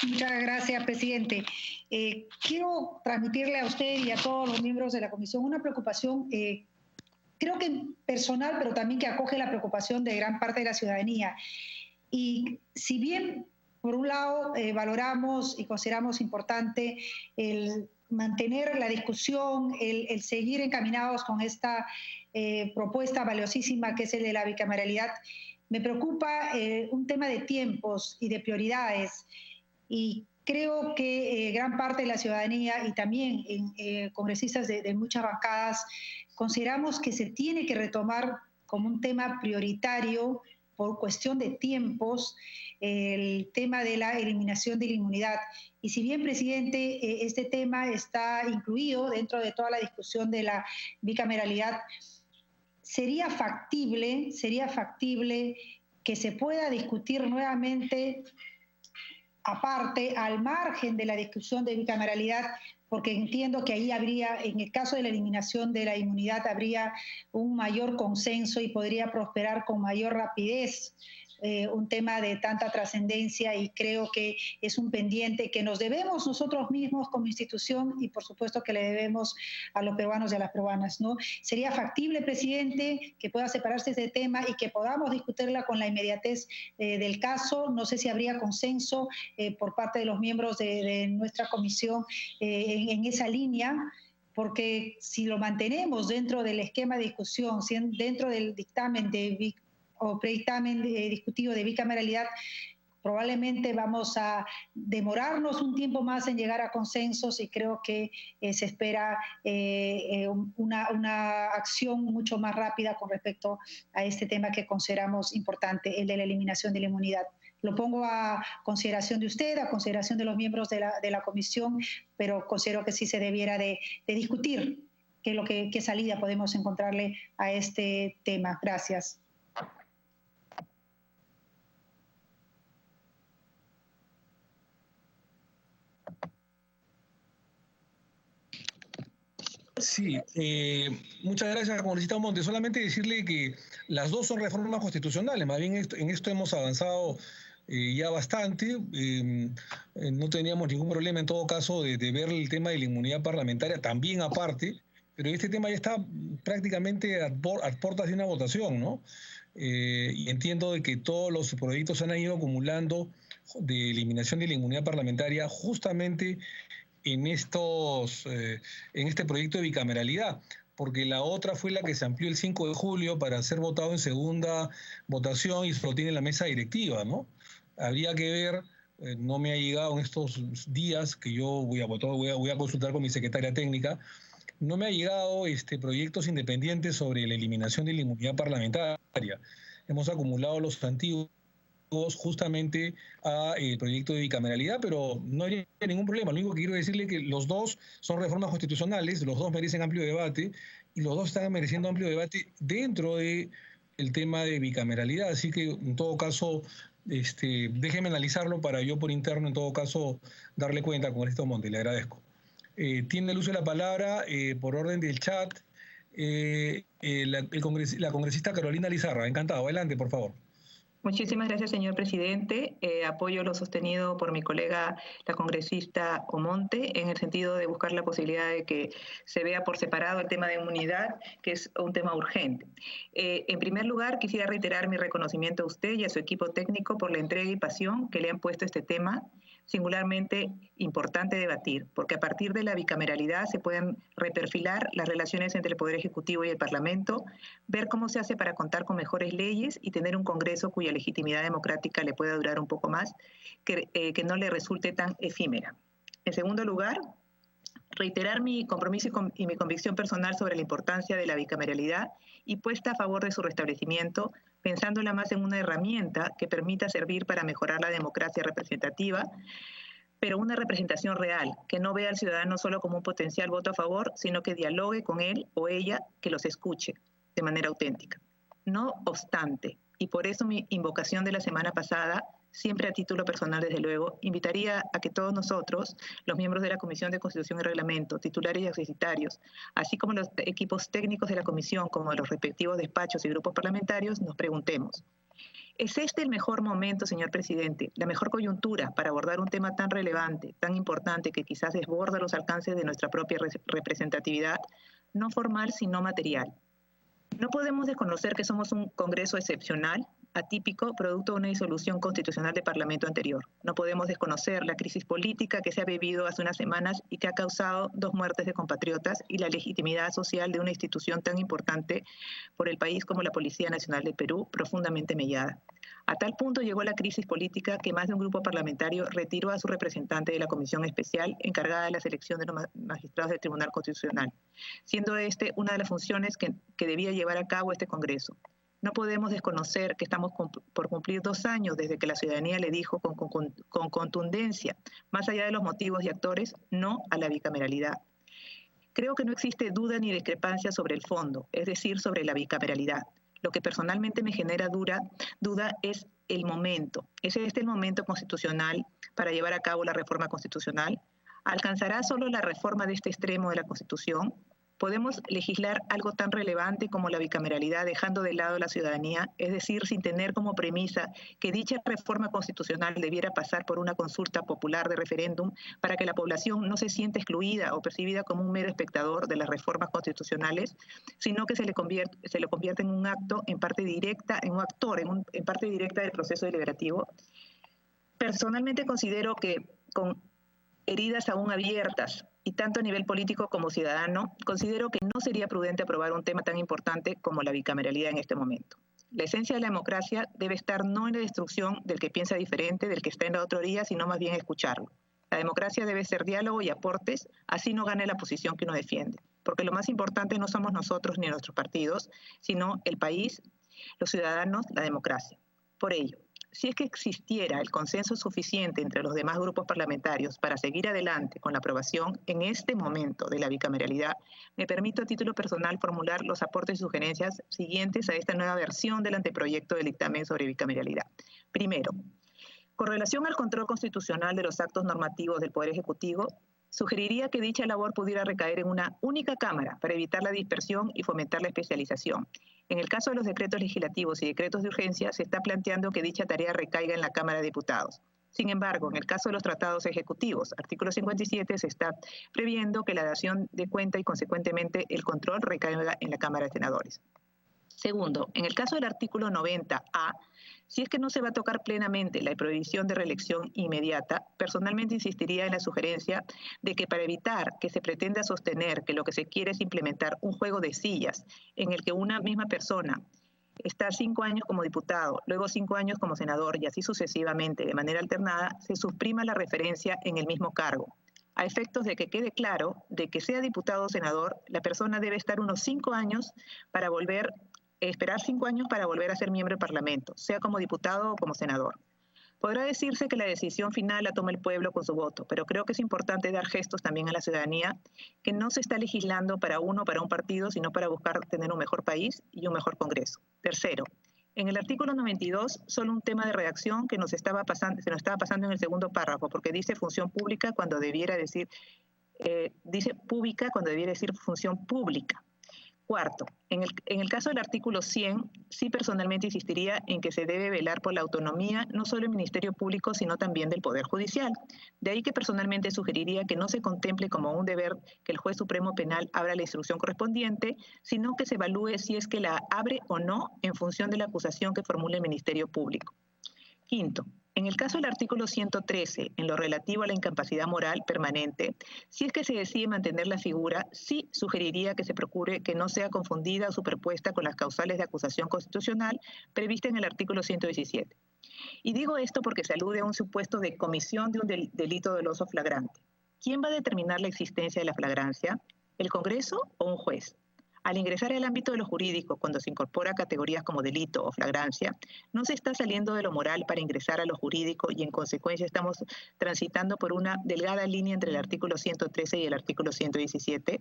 Muchas gracias, presidente. Quiero transmitirle a usted y a todos los miembros de la comisión una preocupación, creo que personal, pero también que acoge la preocupación de gran parte de la ciudadanía. Y si bien, por un lado, valoramos y consideramos importante el mantener la discusión, el seguir encaminados con esta propuesta valiosísima que es el de la bicameralidad, me preocupa un tema de tiempos y de prioridades. Y creo que gran parte de la ciudadanía y también congresistas de muchas bancadas consideramos que se tiene que retomar como un tema prioritario por cuestión de tiempos el tema de la eliminación de la inmunidad. Y si bien, presidente, este tema está incluido dentro de toda la discusión de la bicameralidad, sería factible que se pueda discutir nuevamente aparte, al margen de la discusión de bicameralidad, porque entiendo que ahí habría, en el caso de la eliminación de la inmunidad, habría un mayor consenso y podría prosperar con mayor rapidez un tema de tanta trascendencia y creo que es un pendiente que nos debemos nosotros mismos como institución y por supuesto que le debemos a los peruanos y a las peruanas, ¿no? ¿Sería factible, presidente, que pueda separarse este tema y que podamos discutirla con la inmediatez del caso? No sé si habría consenso por parte de los miembros de nuestra comisión en esa línea, porque si lo mantenemos dentro del esquema de discusión, dentro del dictamen o predictamen discutido de bicameralidad, probablemente vamos a demorarnos un tiempo más en llegar a consensos y creo que se espera una acción mucho más rápida con respecto a este tema que consideramos importante, el de la eliminación de la inmunidad. Lo pongo a consideración de usted, a consideración de los miembros de la comisión, pero considero que sí se debiera de discutir qué salida podemos encontrarle a este tema. Gracias. Sí, muchas gracias, congresista Monte. Solamente decirle que las dos son reformas constitucionales, más bien en esto hemos avanzado ya bastante. No teníamos ningún problema en todo caso de ver el tema de la inmunidad parlamentaria también aparte, pero este tema ya está prácticamente a puertas de una votación, ¿no? Y entiendo de que todos los proyectos se han ido acumulando de eliminación de la inmunidad parlamentaria justamente en este proyecto de bicameralidad, porque la otra fue la que se amplió el 5 de julio para ser votado en segunda votación y solo tiene la mesa directiva, ¿no? Habría que ver, no me ha llegado en estos días, que yo voy a consultar con mi secretaria técnica, no me ha llegado proyectos independientes sobre la eliminación de la inmunidad parlamentaria. Hemos acumulado los antiguos justamente a el proyecto de bicameralidad, pero no hay ningún problema. Lo único que quiero decirle es que los dos son reformas constitucionales, los dos merecen amplio debate y los dos están mereciendo amplio debate dentro del tema de bicameralidad. Así que, en todo caso, déjeme analizarlo para yo por interno, en todo caso, darle cuenta con esto, Monte. Le agradezco. Tiene el uso de la palabra, por orden del chat, la congresista Carolina Lizarra. Encantado. Adelante, por favor. Muchísimas gracias, señor presidente. Apoyo lo sostenido por mi colega, la congresista Omonte, en el sentido de buscar la posibilidad de que se vea por separado el tema de inmunidad, que es un tema urgente. En primer lugar, quisiera reiterar mi reconocimiento a usted y a su equipo técnico por la entrega y pasión que le han puesto a este tema, singularmente importante debatir, porque a partir de la bicameralidad se pueden reperfilar las relaciones entre el Poder Ejecutivo y el Parlamento, ver cómo se hace para contar con mejores leyes y tener un Congreso cuya legitimidad democrática le pueda durar un poco más, que no le resulte tan efímera. En segundo lugar, reiterar mi compromiso y mi convicción personal sobre la importancia de la bicameralidad y puesta a favor de su restablecimiento, pensándola más en una herramienta que permita servir para mejorar la democracia representativa, pero una representación real, que no vea al ciudadano solo como un potencial voto a favor, sino que dialogue con él o ella, que los escuche de manera auténtica. No obstante, y por eso mi invocación de la semana pasada, siempre a título personal desde luego, invitaría a que todos nosotros, los miembros de la Comisión de Constitución y Reglamento, titulares y accesitarios, así como los equipos técnicos de la Comisión, como de los respectivos despachos y grupos parlamentarios, nos preguntemos: ¿es este el mejor momento, señor presidente, la mejor coyuntura para abordar un tema tan relevante, tan importante, que quizás desborda los alcances de nuestra propia representatividad, no formal sino material? No podemos desconocer que somos un Congreso excepcional, atípico, producto de una disolución constitucional del Parlamento anterior. No podemos desconocer la crisis política que se ha vivido hace unas semanas y que ha causado 2 muertes de compatriotas y la legitimidad social de una institución tan importante por el país como la Policía Nacional del Perú, profundamente mellada. A tal punto llegó la crisis política que más de un grupo parlamentario retiró a su representante de la Comisión Especial encargada de la selección de los magistrados del Tribunal Constitucional, siendo una de las funciones que debía llevar a cabo este Congreso. No podemos desconocer que estamos por cumplir 2 años desde que la ciudadanía le dijo con contundencia, más allá de los motivos y actores, no a la bicameralidad. Creo que no existe duda ni discrepancia sobre el fondo, es decir, sobre la bicameralidad. Lo que personalmente me genera duda es el momento. ¿Es este el momento constitucional para llevar a cabo la reforma constitucional? ¿Alcanzará solo la reforma de este extremo de la Constitución? podemos legislar algo tan relevante como la bicameralidad dejando de lado la ciudadanía, es decir, sin tener como premisa que dicha reforma constitucional debiera pasar por una consulta popular de referéndum para que la población no se sienta excluida o percibida como un mero espectador de las reformas constitucionales, sino que se lo convierte en un acto en parte directa, en un actor en parte directa del proceso deliberativo. Personalmente considero que con heridas aún abiertas, y tanto a nivel político como ciudadano, considero que no sería prudente aprobar un tema tan importante como la bicameralidad en este momento. La esencia de la democracia debe estar no en la destrucción del que piensa diferente, del que está en la otra orilla, sino más bien escucharlo. La democracia debe ser diálogo y aportes, así no gane la posición que uno defiende, porque lo más importante no somos nosotros ni nuestros partidos, sino el país, los ciudadanos, la democracia. Por ello, si es que existiera el consenso suficiente entre los demás grupos parlamentarios para seguir adelante con la aprobación en este momento de la bicameralidad, me permito a título personal formular los aportes y sugerencias siguientes a esta nueva versión del anteproyecto del dictamen sobre bicameralidad. Primero, con relación al control constitucional de los actos normativos del Poder Ejecutivo, sugeriría que dicha labor pudiera recaer en una única Cámara para evitar la dispersión y fomentar la especialización. En el caso de los decretos legislativos y decretos de urgencia, se está planteando que dicha tarea recaiga en la Cámara de Diputados. Sin embargo, en el caso de los tratados ejecutivos, artículo 57, se está previendo que la dación de cuenta y, consecuentemente, el control recaiga en la Cámara de Senadores. Segundo, en el caso del artículo 90A, si es que no se va a tocar plenamente la prohibición de reelección inmediata, personalmente insistiría en la sugerencia de que para evitar que se pretenda sostener que lo que se quiere es implementar un juego de sillas en el que una misma persona está 5 años como diputado, luego 5 años como senador y así sucesivamente de manera alternada, se suprima la referencia en el mismo cargo. A efectos de que quede claro de que sea diputado o senador, la persona debe estar unos 5 años para esperar 5 años para volver a ser miembro del Parlamento, sea como diputado o como senador. Podrá decirse que la decisión final la toma el pueblo con su voto, pero creo que es importante dar gestos también a la ciudadanía, que no se está legislando para uno o para un partido, sino para buscar tener un mejor país y un mejor Congreso. Tercero, en el artículo 92, solo un tema de redacción que se nos estaba pasando en el segundo párrafo, porque dice función pública cuando debiera decir, dice pública cuando debiera decir función pública. Cuarto, en el caso del artículo 100, sí personalmente insistiría en que se debe velar por la autonomía no solo del Ministerio Público, sino también del Poder Judicial. De ahí que personalmente sugeriría que no se contemple como un deber que el juez supremo penal abra la instrucción correspondiente, sino que se evalúe si es que la abre o no en función de la acusación que formule el Ministerio Público. Quinto, en el caso del artículo 113, en lo relativo a la incapacidad moral permanente, si es que se decide mantener la figura, sí sugeriría que se procure que no sea confundida o superpuesta con las causales de acusación constitucional prevista en el artículo 117. Y digo esto porque se alude a un supuesto de comisión de un delito doloso flagrante. ¿Quién va a determinar la existencia de la flagrancia? ¿El Congreso o un juez? Al ingresar al ámbito de lo jurídico, cuando se incorpora categorías como delito o flagrancia, no se está saliendo de lo moral para ingresar a lo jurídico y en consecuencia estamos transitando por una delgada línea entre el artículo 113 y el artículo 117.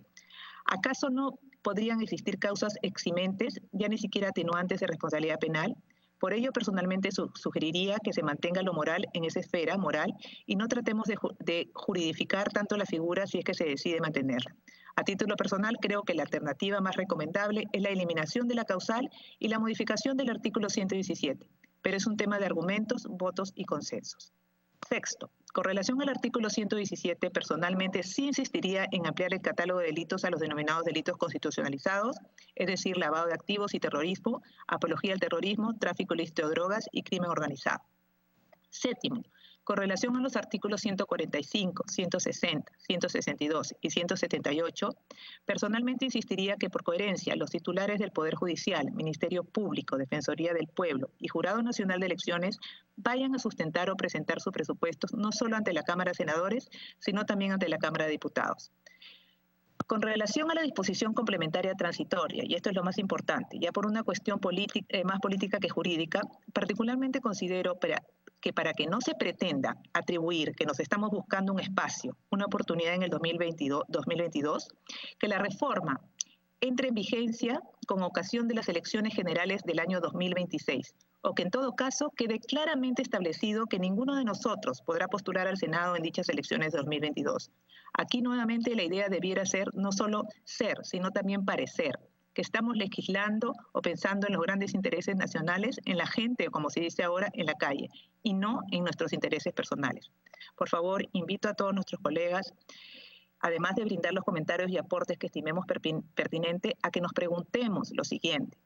¿Acaso no podrían existir causas eximentes, ya ni siquiera atenuantes de responsabilidad penal? Por ello, personalmente sugeriría que se mantenga lo moral en esa esfera moral y no tratemos de juridificar tanto la figura si es que se decide mantenerla. A título personal, creo que la alternativa más recomendable es la eliminación de la causal y la modificación del artículo 117, pero es un tema de argumentos, votos y consensos. Sexto, con relación al artículo 117, personalmente sí insistiría en ampliar el catálogo de delitos a los denominados delitos constitucionalizados, es decir, lavado de activos y terrorismo, apología al terrorismo, tráfico ilícito de drogas y crimen organizado. Séptimo, con relación a los artículos 145, 160, 162 y 178, personalmente insistiría que por coherencia los titulares del Poder Judicial, Ministerio Público, Defensoría del Pueblo y Jurado Nacional de Elecciones vayan a sustentar o presentar sus presupuestos no solo ante la Cámara de Senadores, sino también ante la Cámara de Diputados. Con relación a la disposición complementaria transitoria, y esto es lo más importante, ya por una cuestión más política que jurídica, particularmente considero que para que no se pretenda atribuir que nos estamos buscando un espacio, una oportunidad en el 2022, que la reforma entre en vigencia con ocasión de las elecciones generales del año 2026, o que en todo caso quede claramente establecido que ninguno de nosotros podrá postular al Senado en dichas elecciones de 2022. Aquí nuevamente la idea debiera ser no solo ser, sino también parecer, que estamos legislando o pensando en los grandes intereses nacionales, en la gente, o como se dice ahora, en la calle, y no en nuestros intereses personales. Por favor, invito a todos nuestros colegas, además de brindar los comentarios y aportes que estimemos pertinente, a que nos preguntemos lo siguiente.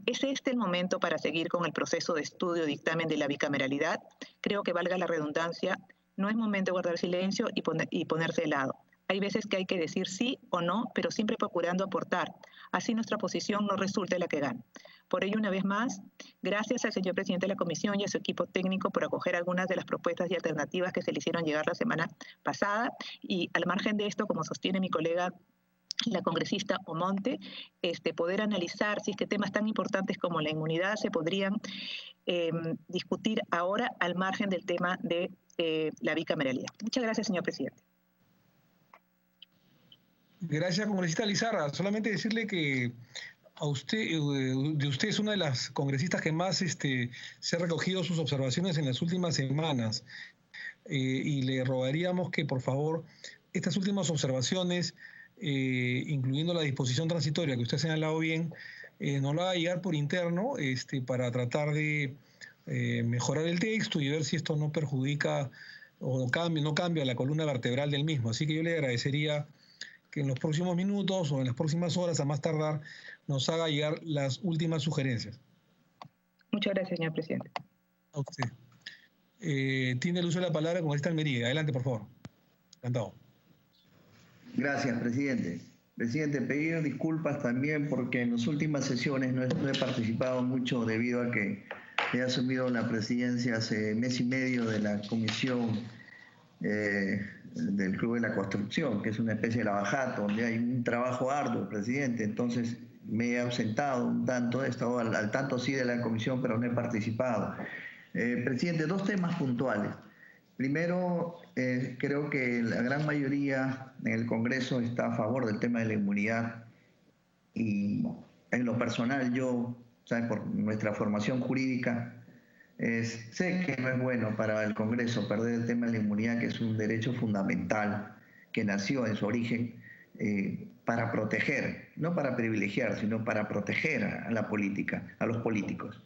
¿Es este el momento para seguir con el proceso de estudio dictamen de la bicameralidad? Creo que, valga la redundancia, no es momento de guardar silencio y ponerse de lado. Hay veces que hay que decir sí o no, pero siempre procurando aportar. Así nuestra posición no resulte la que gane. Por ello, una vez más, gracias al señor presidente de la Comisión y a su equipo técnico por acoger algunas de las propuestas y alternativas que se le hicieron llegar la semana pasada. Y al margen de esto, como sostiene mi colega la congresista Omonte, poder analizar si es que temas tan importantes como la inmunidad se podrían discutir ahora al margen del tema de la bicameralidad. Muchas gracias, señor presidente. Gracias, congresista Lizarra. Solamente decirle que a usted es una de las congresistas que más se ha recogido sus observaciones en las últimas semanas, y le rogaríamos que, por favor, estas últimas observaciones, incluyendo la disposición transitoria que usted ha señalado bien, nos la haga llegar por interno para tratar de mejorar el texto y ver si esto no perjudica o no cambia la columna vertebral del mismo. Así que yo le agradecería que en los próximos minutos o en las próximas horas, a más tardar, nos haga llegar las últimas sugerencias. Muchas gracias, señor presidente. A usted. Tiene el uso de la palabra con esta Almería. Adelante, por favor. Encantado. Gracias, presidente. Presidente, pedir disculpas también porque en las últimas sesiones no he participado mucho debido a que he asumido la presidencia hace mes y medio de la comisión del Club de la Construcción, que es una especie de lavajato, donde hay un trabajo arduo, presidente. Entonces me he ausentado un tanto, he estado al tanto sí de la comisión, pero no he participado. Presidente, dos temas puntuales. Primero, creo que la gran mayoría en el Congreso está a favor del tema de la inmunidad, y en lo personal yo, por nuestra formación jurídica, sé que no es bueno para el Congreso perder el tema de la inmunidad, que es un derecho fundamental que nació en su origen para proteger, no para privilegiar, sino para proteger a la política, a los políticos.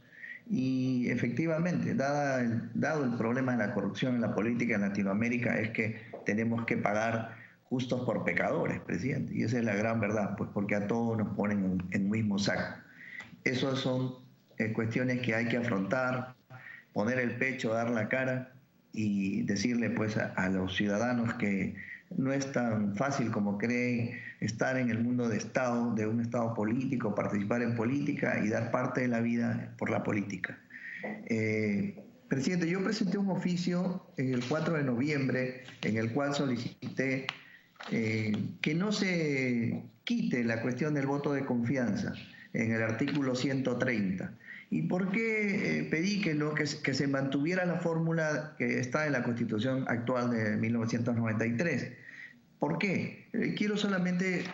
Y efectivamente, dado el problema de la corrupción en la política en Latinoamérica, es que tenemos que pagar justos por pecadores, presidente. Y esa es la gran verdad, pues porque a todos nos ponen en un mismo saco. Esas son cuestiones que hay que afrontar, poner el pecho, dar la cara y decirle pues a los ciudadanos que no es tan fácil como creen estar en el mundo de un Estado político, participar en política y dar parte de la vida por la política. Presidente, yo presenté un oficio el 4 de noviembre en el cual solicité que no se quite la cuestión del voto de confianza en el artículo 130. ¿Y por qué pedí que se mantuviera la fórmula que está en la Constitución actual de 1993? ¿Por qué? Quiero solamente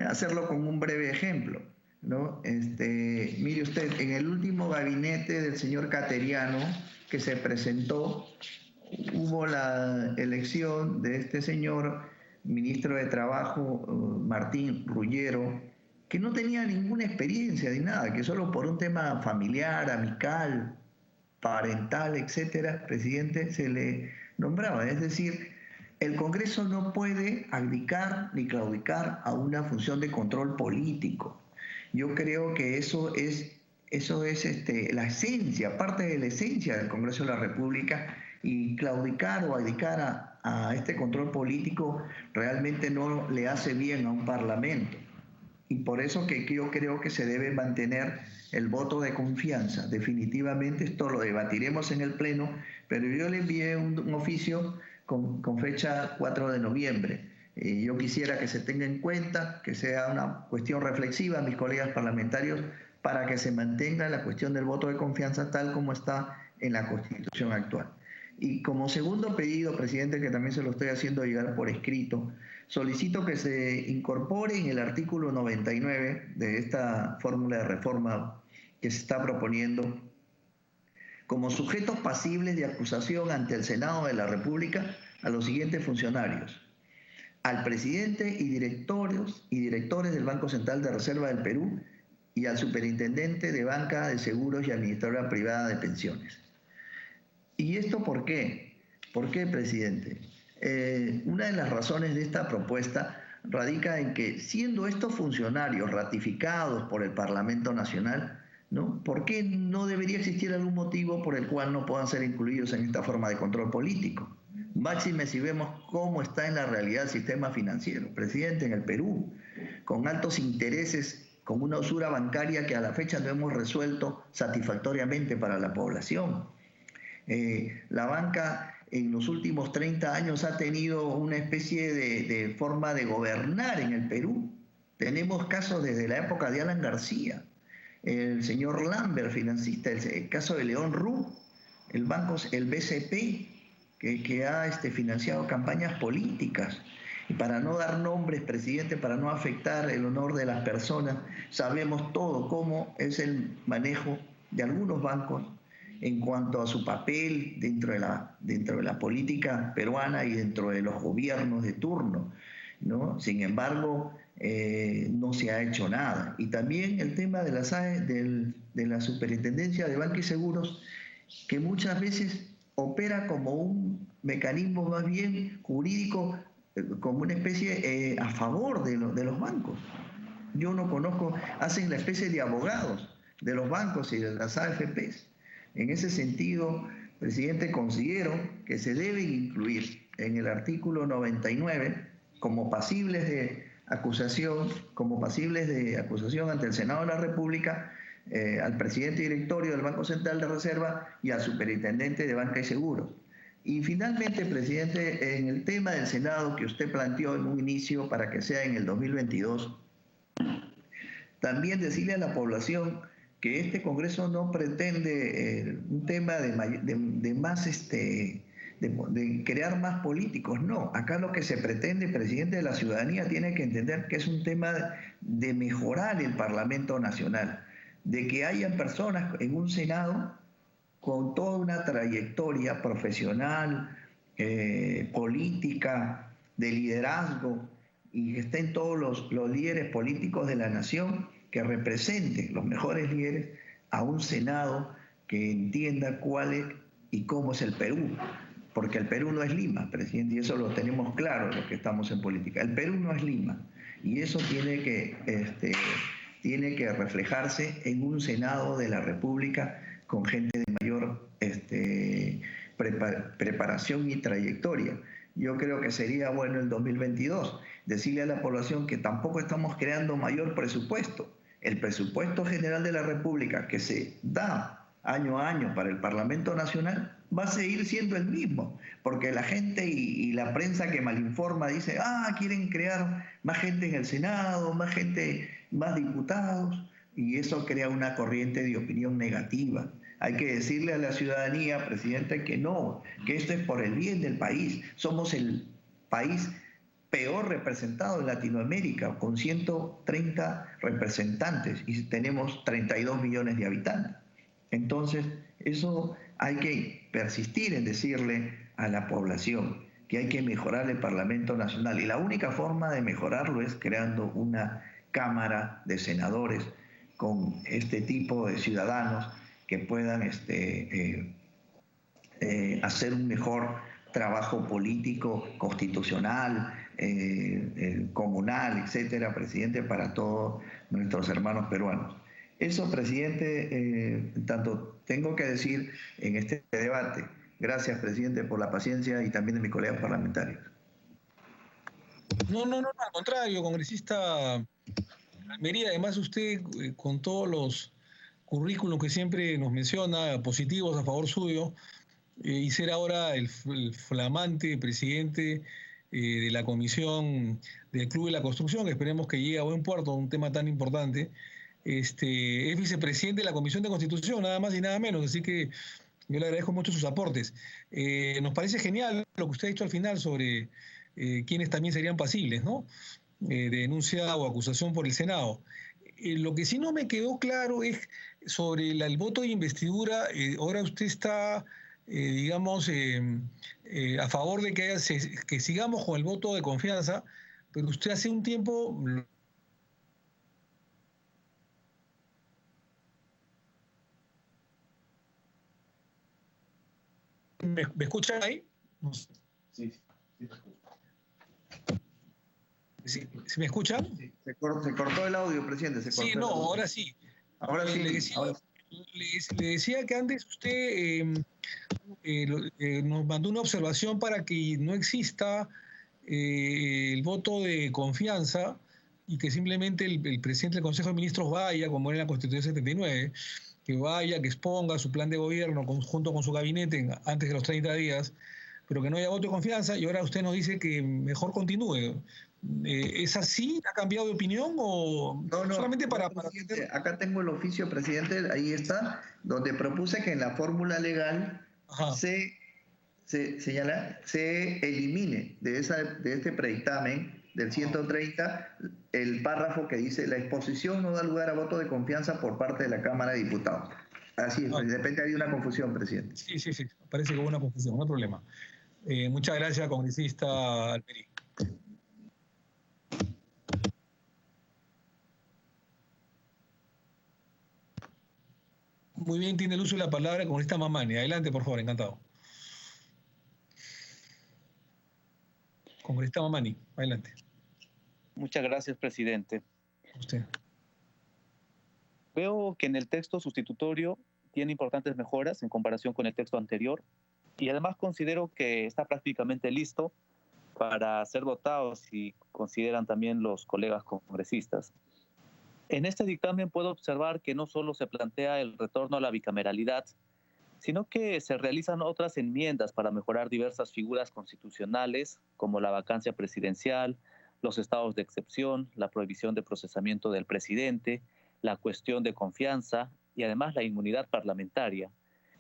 hacerlo con un breve ejemplo, ¿no? Mire usted, en el último gabinete del señor Cateriano que se presentó, hubo la elección de este señor ministro de Trabajo, Martín Ruggiero, que no tenía ninguna experiencia ni nada, que solo por un tema familiar, amical, parental, etcétera, presidente, se le nombraba. Es decir, el Congreso no puede abdicar ni claudicar a una función de control político. Yo creo que eso es la esencia, parte de la esencia del Congreso de la República, y claudicar o abdicar a este control político realmente no le hace bien a un parlamento. Y por eso que yo creo que se debe mantener el voto de confianza. Definitivamente esto lo debatiremos en el Pleno, pero yo le envié un oficio con fecha 4 de noviembre. Yo quisiera que se tenga en cuenta, que sea una cuestión reflexiva a mis colegas parlamentarios, para que se mantenga la cuestión del voto de confianza tal como está en la Constitución actual. Y como segundo pedido, presidente, que también se lo estoy haciendo llegar por escrito, solicito que se incorpore en el artículo 99 de esta fórmula de reforma que se está proponiendo, como sujetos pasibles de acusación ante el Senado de la República, a los siguientes funcionarios: al presidente y directores del Banco Central de Reserva del Perú y al superintendente de Banca de Seguros y Administradora Privada de Pensiones. ¿Y esto por qué? ¿Por qué, presidente? Una de las razones de esta propuesta radica en que, siendo estos funcionarios ratificados por el Parlamento Nacional, ¿no?, ¿por qué no debería existir algún motivo por el cual no puedan ser incluidos en esta forma de control político? Máxime si vemos cómo está en la realidad el sistema financiero, presidente, en el Perú, con altos intereses, con una usura bancaria que a la fecha no hemos resuelto satisfactoriamente para la población. La banca en los últimos 30 años ha tenido una especie de forma de gobernar en el Perú. Tenemos casos desde la época de Alan García, el señor Lambert, financista, el caso de León Ru, el BCP, que ha financiado campañas políticas. Y para no dar nombres, presidente, para no afectar el honor de las personas, sabemos todo cómo es el manejo de algunos bancos en cuanto a su papel dentro de la política peruana y dentro de los gobiernos de turno, ¿no? Sin embargo, no se ha hecho nada. Y también el tema de la Superintendencia de Banca y Seguros, que muchas veces opera como un mecanismo más bien jurídico, como una especie a favor de los bancos. Yo no conozco, hacen la especie de abogados de los bancos y de las AFPs. En ese sentido, presidente, considero que se deben incluir en el artículo 99 como pasibles de acusación ante el Senado de la República, al presidente directorio del Banco Central de Reserva y al superintendente de Banca y Seguros. Y finalmente, presidente, en el tema del Senado que usted planteó en un inicio para que sea en el 2022, también decirle a la población que este Congreso no pretende un tema de crear más políticos. No, acá lo que se pretende, presidente, la ciudadanía tiene que entender que es un tema de mejorar el Parlamento Nacional, de que hayan personas en un Senado con toda una trayectoria profesional, política, de liderazgo, y que estén todos los líderes políticos de la nación que representen, los mejores líderes, a un Senado que entienda cuál es y cómo es el Perú. Porque el Perú no es Lima, presidente, y eso lo tenemos claro los que estamos en política. El Perú no es Lima, y eso tiene que reflejarse en un Senado de la República con gente de mayor preparación y trayectoria. Yo creo que sería bueno el 2022 decirle a la población que tampoco estamos creando mayor presupuesto. El presupuesto general de la República que se da año a año para el Parlamento Nacional va a seguir siendo el mismo, porque la gente y la prensa que malinforma dice, quieren crear más gente en el Senado, más diputados, y eso crea una corriente de opinión negativa. Hay que decirle a la ciudadanía, presidente, que no, que esto es por el bien del país. Somos el país peor representado en Latinoamérica, con 130 representantes, y tenemos 32 millones de habitantes. Entonces, eso hay que persistir en decirle a la población que hay que mejorar el Parlamento Nacional. Y la única forma de mejorarlo es creando una Cámara de Senadores con este tipo de ciudadanos que puedan hacer un mejor trabajo político, constitucional, comunal, etcétera, presidente, para todos nuestros hermanos peruanos. Eso, presidente, tanto tengo que decir en este debate. Gracias, presidente, por la paciencia y también de mis colegas parlamentarios. No, al contrario, congresista Almería, además usted, con todos los currículum que siempre nos menciona, positivos a favor suyo, y ser ahora el flamante presidente de la Comisión del Club de la Construcción, que esperemos que llegue a buen puerto, un tema tan importante. Es vicepresidente de la Comisión de Constitución, nada más y nada menos, así que yo le agradezco mucho sus aportes. Nos parece genial lo que usted ha dicho al final sobre quiénes también serían pasibles, ¿no? De denuncia o acusación por el Senado. Lo que sí no me quedó claro es sobre el voto de investidura. Ahora usted está digamos, a favor de que sigamos con el voto de confianza, pero usted hace un tiempo... ¿Me escuchan ahí? No sé. Sí. ¿Sí me escuchan? Sí, se cortó el audio, presidente. Sí, no, ahora sí. Ahora sí. Le decía que antes usted nos mandó una observación para que no exista el voto de confianza y que simplemente el presidente del Consejo de Ministros vaya, como era en la Constitución 79, que vaya, que exponga su plan de gobierno junto con su gabinete antes de los 30 días, pero que no haya voto de confianza, y ahora usted nos dice que mejor continúe. ¿Es así? ¿Ha cambiado de opinión o no, solamente para tener... Acá tengo el oficio, presidente, ahí está, donde propuse que en la fórmula legal se elimine de este predictamen del 130 el párrafo que dice: la exposición no da lugar a voto de confianza por parte de la Cámara de Diputados. Así es, de repente hay una confusión, presidente. Sí, parece que hubo una confusión, no hay problema. Muchas gracias, congresista Alperi. Muy bien, tiene el uso de la palabra el congresista Mamani. Adelante, por favor, encantado. Congresista Mamani, adelante. Muchas gracias, presidente. Usted. Veo que en el texto sustitutorio tiene importantes mejoras en comparación con el texto anterior y además considero que está prácticamente listo para ser votado, si consideran también los colegas congresistas. En este dictamen puedo observar que no solo se plantea el retorno a la bicameralidad, sino que se realizan otras enmiendas para mejorar diversas figuras constitucionales, como la vacancia presidencial, los estados de excepción, la prohibición de procesamiento del presidente, la cuestión de confianza y además la inmunidad parlamentaria.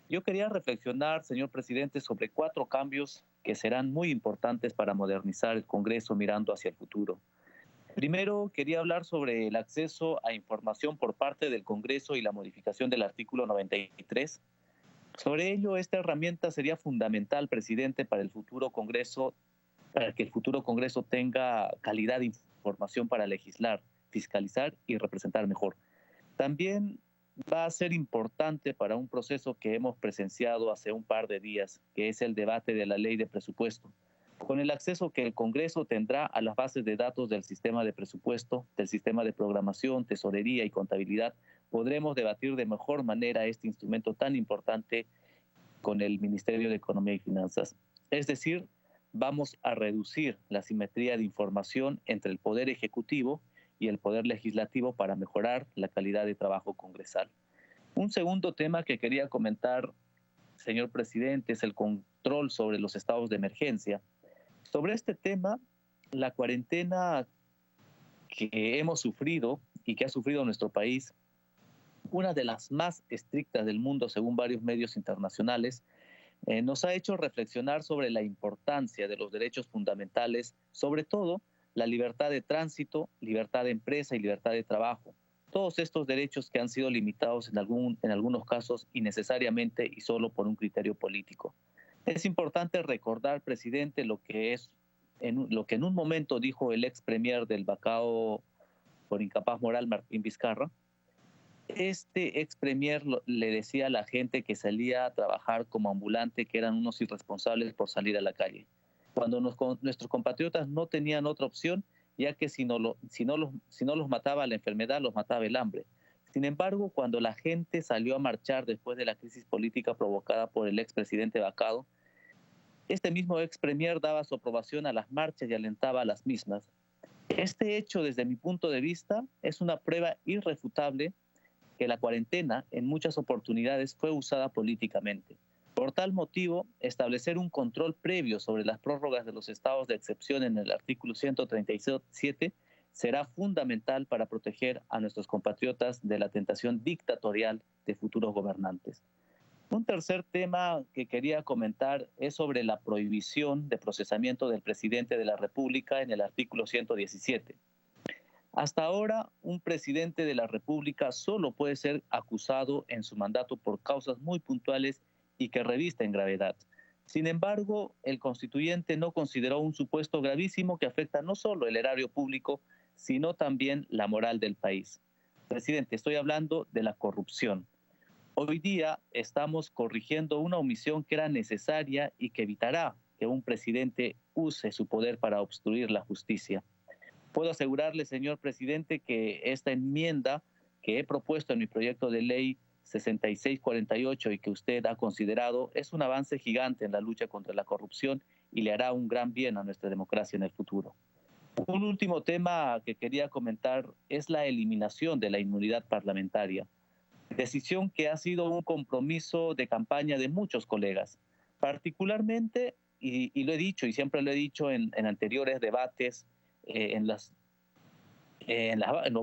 Yo quería reflexionar, señor presidente, sobre 4 cambios que serán muy importantes para modernizar el Congreso mirando hacia el futuro. Primero, quería hablar sobre el acceso a información por parte del Congreso y la modificación del artículo 93. Sobre ello, esta herramienta sería fundamental, presidente, para el futuro Congreso, para que el futuro Congreso tenga calidad de información para legislar, fiscalizar y representar mejor. También va a ser importante para un proceso que hemos presenciado hace un par de días, que es el debate de la ley de presupuesto. Con el acceso que el Congreso tendrá a las bases de datos del sistema de presupuesto, del sistema de programación, tesorería y contabilidad, podremos debatir de mejor manera este instrumento tan importante con el Ministerio de Economía y Finanzas. Es decir, vamos a reducir la simetría de información entre el Poder Ejecutivo y el Poder Legislativo para mejorar la calidad de trabajo congresal. Un segundo tema que quería comentar, señor presidente, es el control sobre los estados de emergencia. Sobre este tema, la cuarentena que hemos sufrido y que ha sufrido nuestro país, una de las más estrictas del mundo según varios medios internacionales, nos ha hecho reflexionar sobre la importancia de los derechos fundamentales, sobre todo la libertad de tránsito, libertad de empresa y libertad de trabajo. Todos estos derechos que han sido limitados en algunos casos innecesariamente y solo por un criterio político. Es importante recordar, presidente, lo que en un momento dijo el ex premier del Bacao por incapaz moral, Martín Vizcarra. Este ex premier le decía a la gente que salía a trabajar como ambulante que eran unos irresponsables por salir a la calle, cuando nuestros compatriotas no tenían otra opción, ya que si no los mataba la enfermedad, los mataba el hambre. Sin embargo, cuando la gente salió a marchar después de la crisis política provocada por el expresidente Bacao, este mismo ex premier daba su aprobación a las marchas y alentaba a las mismas. Este hecho, desde mi punto de vista, es una prueba irrefutable que la cuarentena en muchas oportunidades fue usada políticamente. Por tal motivo, establecer un control previo sobre las prórrogas de los estados de excepción en el artículo 137 será fundamental para proteger a nuestros compatriotas de la tentación dictatorial de futuros gobernantes. Un tercer tema que quería comentar es sobre la prohibición de procesamiento del presidente de la República en el artículo 117. Hasta ahora, un presidente de la República solo puede ser acusado en su mandato por causas muy puntuales y que revisten gravedad. Sin embargo, el constituyente no consideró un supuesto gravísimo que afecta no solo el erario público, sino también la moral del país. Presidente, estoy hablando de la corrupción. Hoy día estamos corrigiendo una omisión que era necesaria y que evitará que un presidente use su poder para obstruir la justicia. Puedo asegurarle, señor presidente, que esta enmienda que he propuesto en mi proyecto de ley 6648 y que usted ha considerado es un avance gigante en la lucha contra la corrupción y le hará un gran bien a nuestra democracia en el futuro. Un último tema que quería comentar es la eliminación de la inmunidad parlamentaria, decisión que ha sido un compromiso de campaña de muchos colegas, particularmente, y lo he dicho y siempre lo he dicho en anteriores debates, en los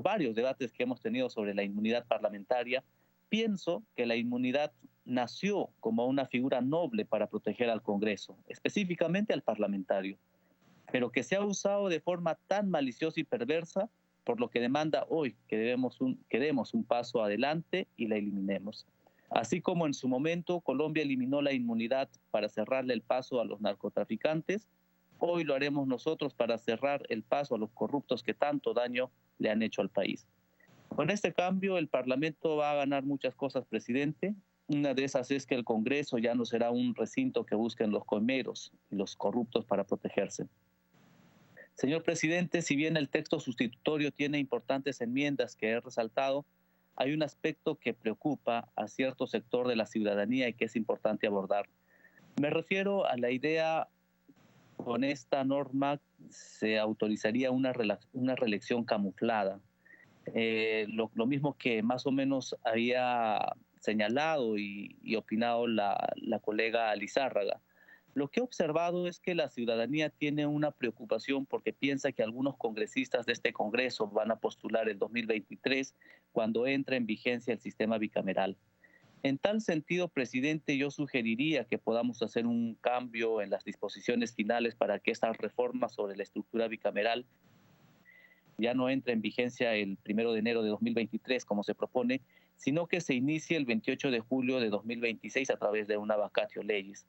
varios debates que hemos tenido sobre la inmunidad parlamentaria, pienso que la inmunidad nació como una figura noble para proteger al Congreso, específicamente al parlamentario, pero que se ha usado de forma tan maliciosa y perversa, por lo que demanda hoy que demos un paso adelante y la eliminemos. Así como en su momento Colombia eliminó la inmunidad para cerrarle el paso a los narcotraficantes, hoy lo haremos nosotros para cerrar el paso a los corruptos que tanto daño le han hecho al país. Con este cambio, el Parlamento va a ganar muchas cosas, presidente. Una de esas es que el Congreso ya no será un recinto que busquen los coimeros y los corruptos para protegerse. Señor presidente, si bien el texto sustitutorio tiene importantes enmiendas que he resaltado, hay un aspecto que preocupa a cierto sector de la ciudadanía y que es importante abordar. Me refiero a la idea, con esta norma se autorizaría una reelección camuflada. Lo mismo que más o menos había señalado y opinado la colega Lizárraga. Lo que he observado es que la ciudadanía tiene una preocupación porque piensa que algunos congresistas de este Congreso van a postular el 2023 cuando entre en vigencia el sistema bicameral. En tal sentido, presidente, yo sugeriría que podamos hacer un cambio en las disposiciones finales para que esta reforma sobre la estructura bicameral ya no entre en vigencia el 1 de enero de 2023, como se propone, sino que se inicie el 28 de julio de 2026 a través de una vacatio legis,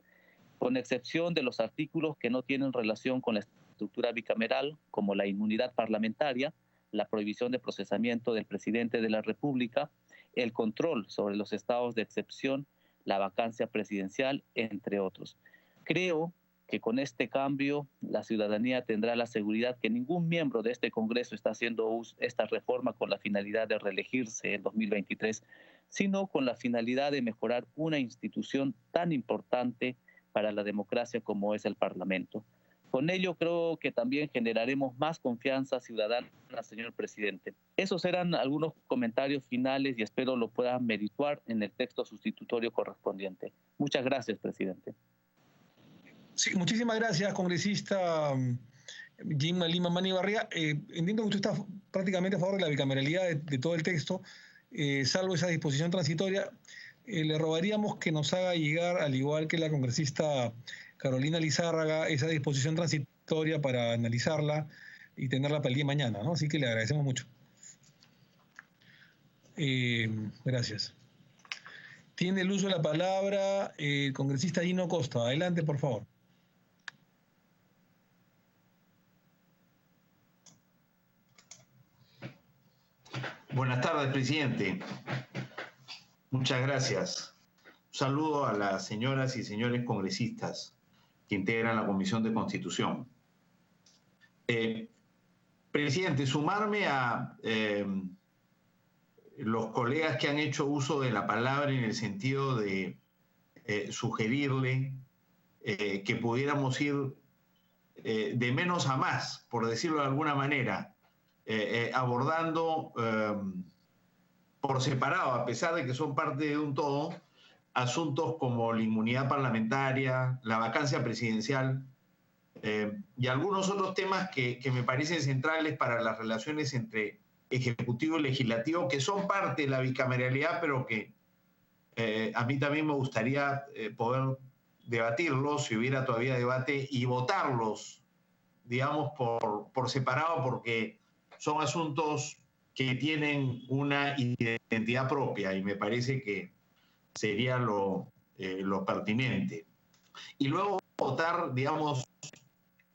con excepción de los artículos que no tienen relación con la estructura bicameral, como la inmunidad parlamentaria, la prohibición de procesamiento del presidente de la República, el control sobre los estados de excepción, la vacancia presidencial, entre otros. Creo que con este cambio la ciudadanía tendrá la seguridad que ningún miembro de este Congreso está haciendo esta reforma con la finalidad de reelegirse en 2023, sino con la finalidad de mejorar una institución tan importante para la democracia como es el Parlamento. Con ello creo que también generaremos más confianza ciudadana, señor presidente. Esos eran algunos comentarios finales y espero lo puedan merituar en el texto sustitutorio correspondiente. Muchas gracias, presidente. Sí, muchísimas gracias, congresista Gilma Lima Mani Barriga. Entiendo que usted está prácticamente a favor de la bicameralidad de todo el texto, salvo esa disposición transitoria. Le rogaríamos que nos haga llegar, al igual que la congresista Carolina Lizárraga, esa disposición transitoria para analizarla y tenerla para el día de mañana, ¿no? Así que le agradecemos mucho. Gracias. Tiene el uso de la palabra el congresista Gino Costa. Adelante, por favor. Buenas tardes, presidente. Muchas gracias. Un saludo a las señoras y señores congresistas que integran la Comisión de Constitución. Presidente, sumarme a los colegas que han hecho uso de la palabra en el sentido de sugerirle que pudiéramos ir de menos a más, por decirlo de alguna manera, abordando por separado, a pesar de que son parte de un todo, asuntos como la inmunidad parlamentaria, la vacancia presidencial y algunos otros temas que me parecen centrales para las relaciones entre Ejecutivo y Legislativo, que son parte de la bicameralidad, pero que a mí también me gustaría poder debatirlos, si hubiera todavía debate, y votarlos, digamos, por separado, porque son asuntos que tienen una identidad propia y me parece que sería lo lo pertinente. Y luego votar, digamos,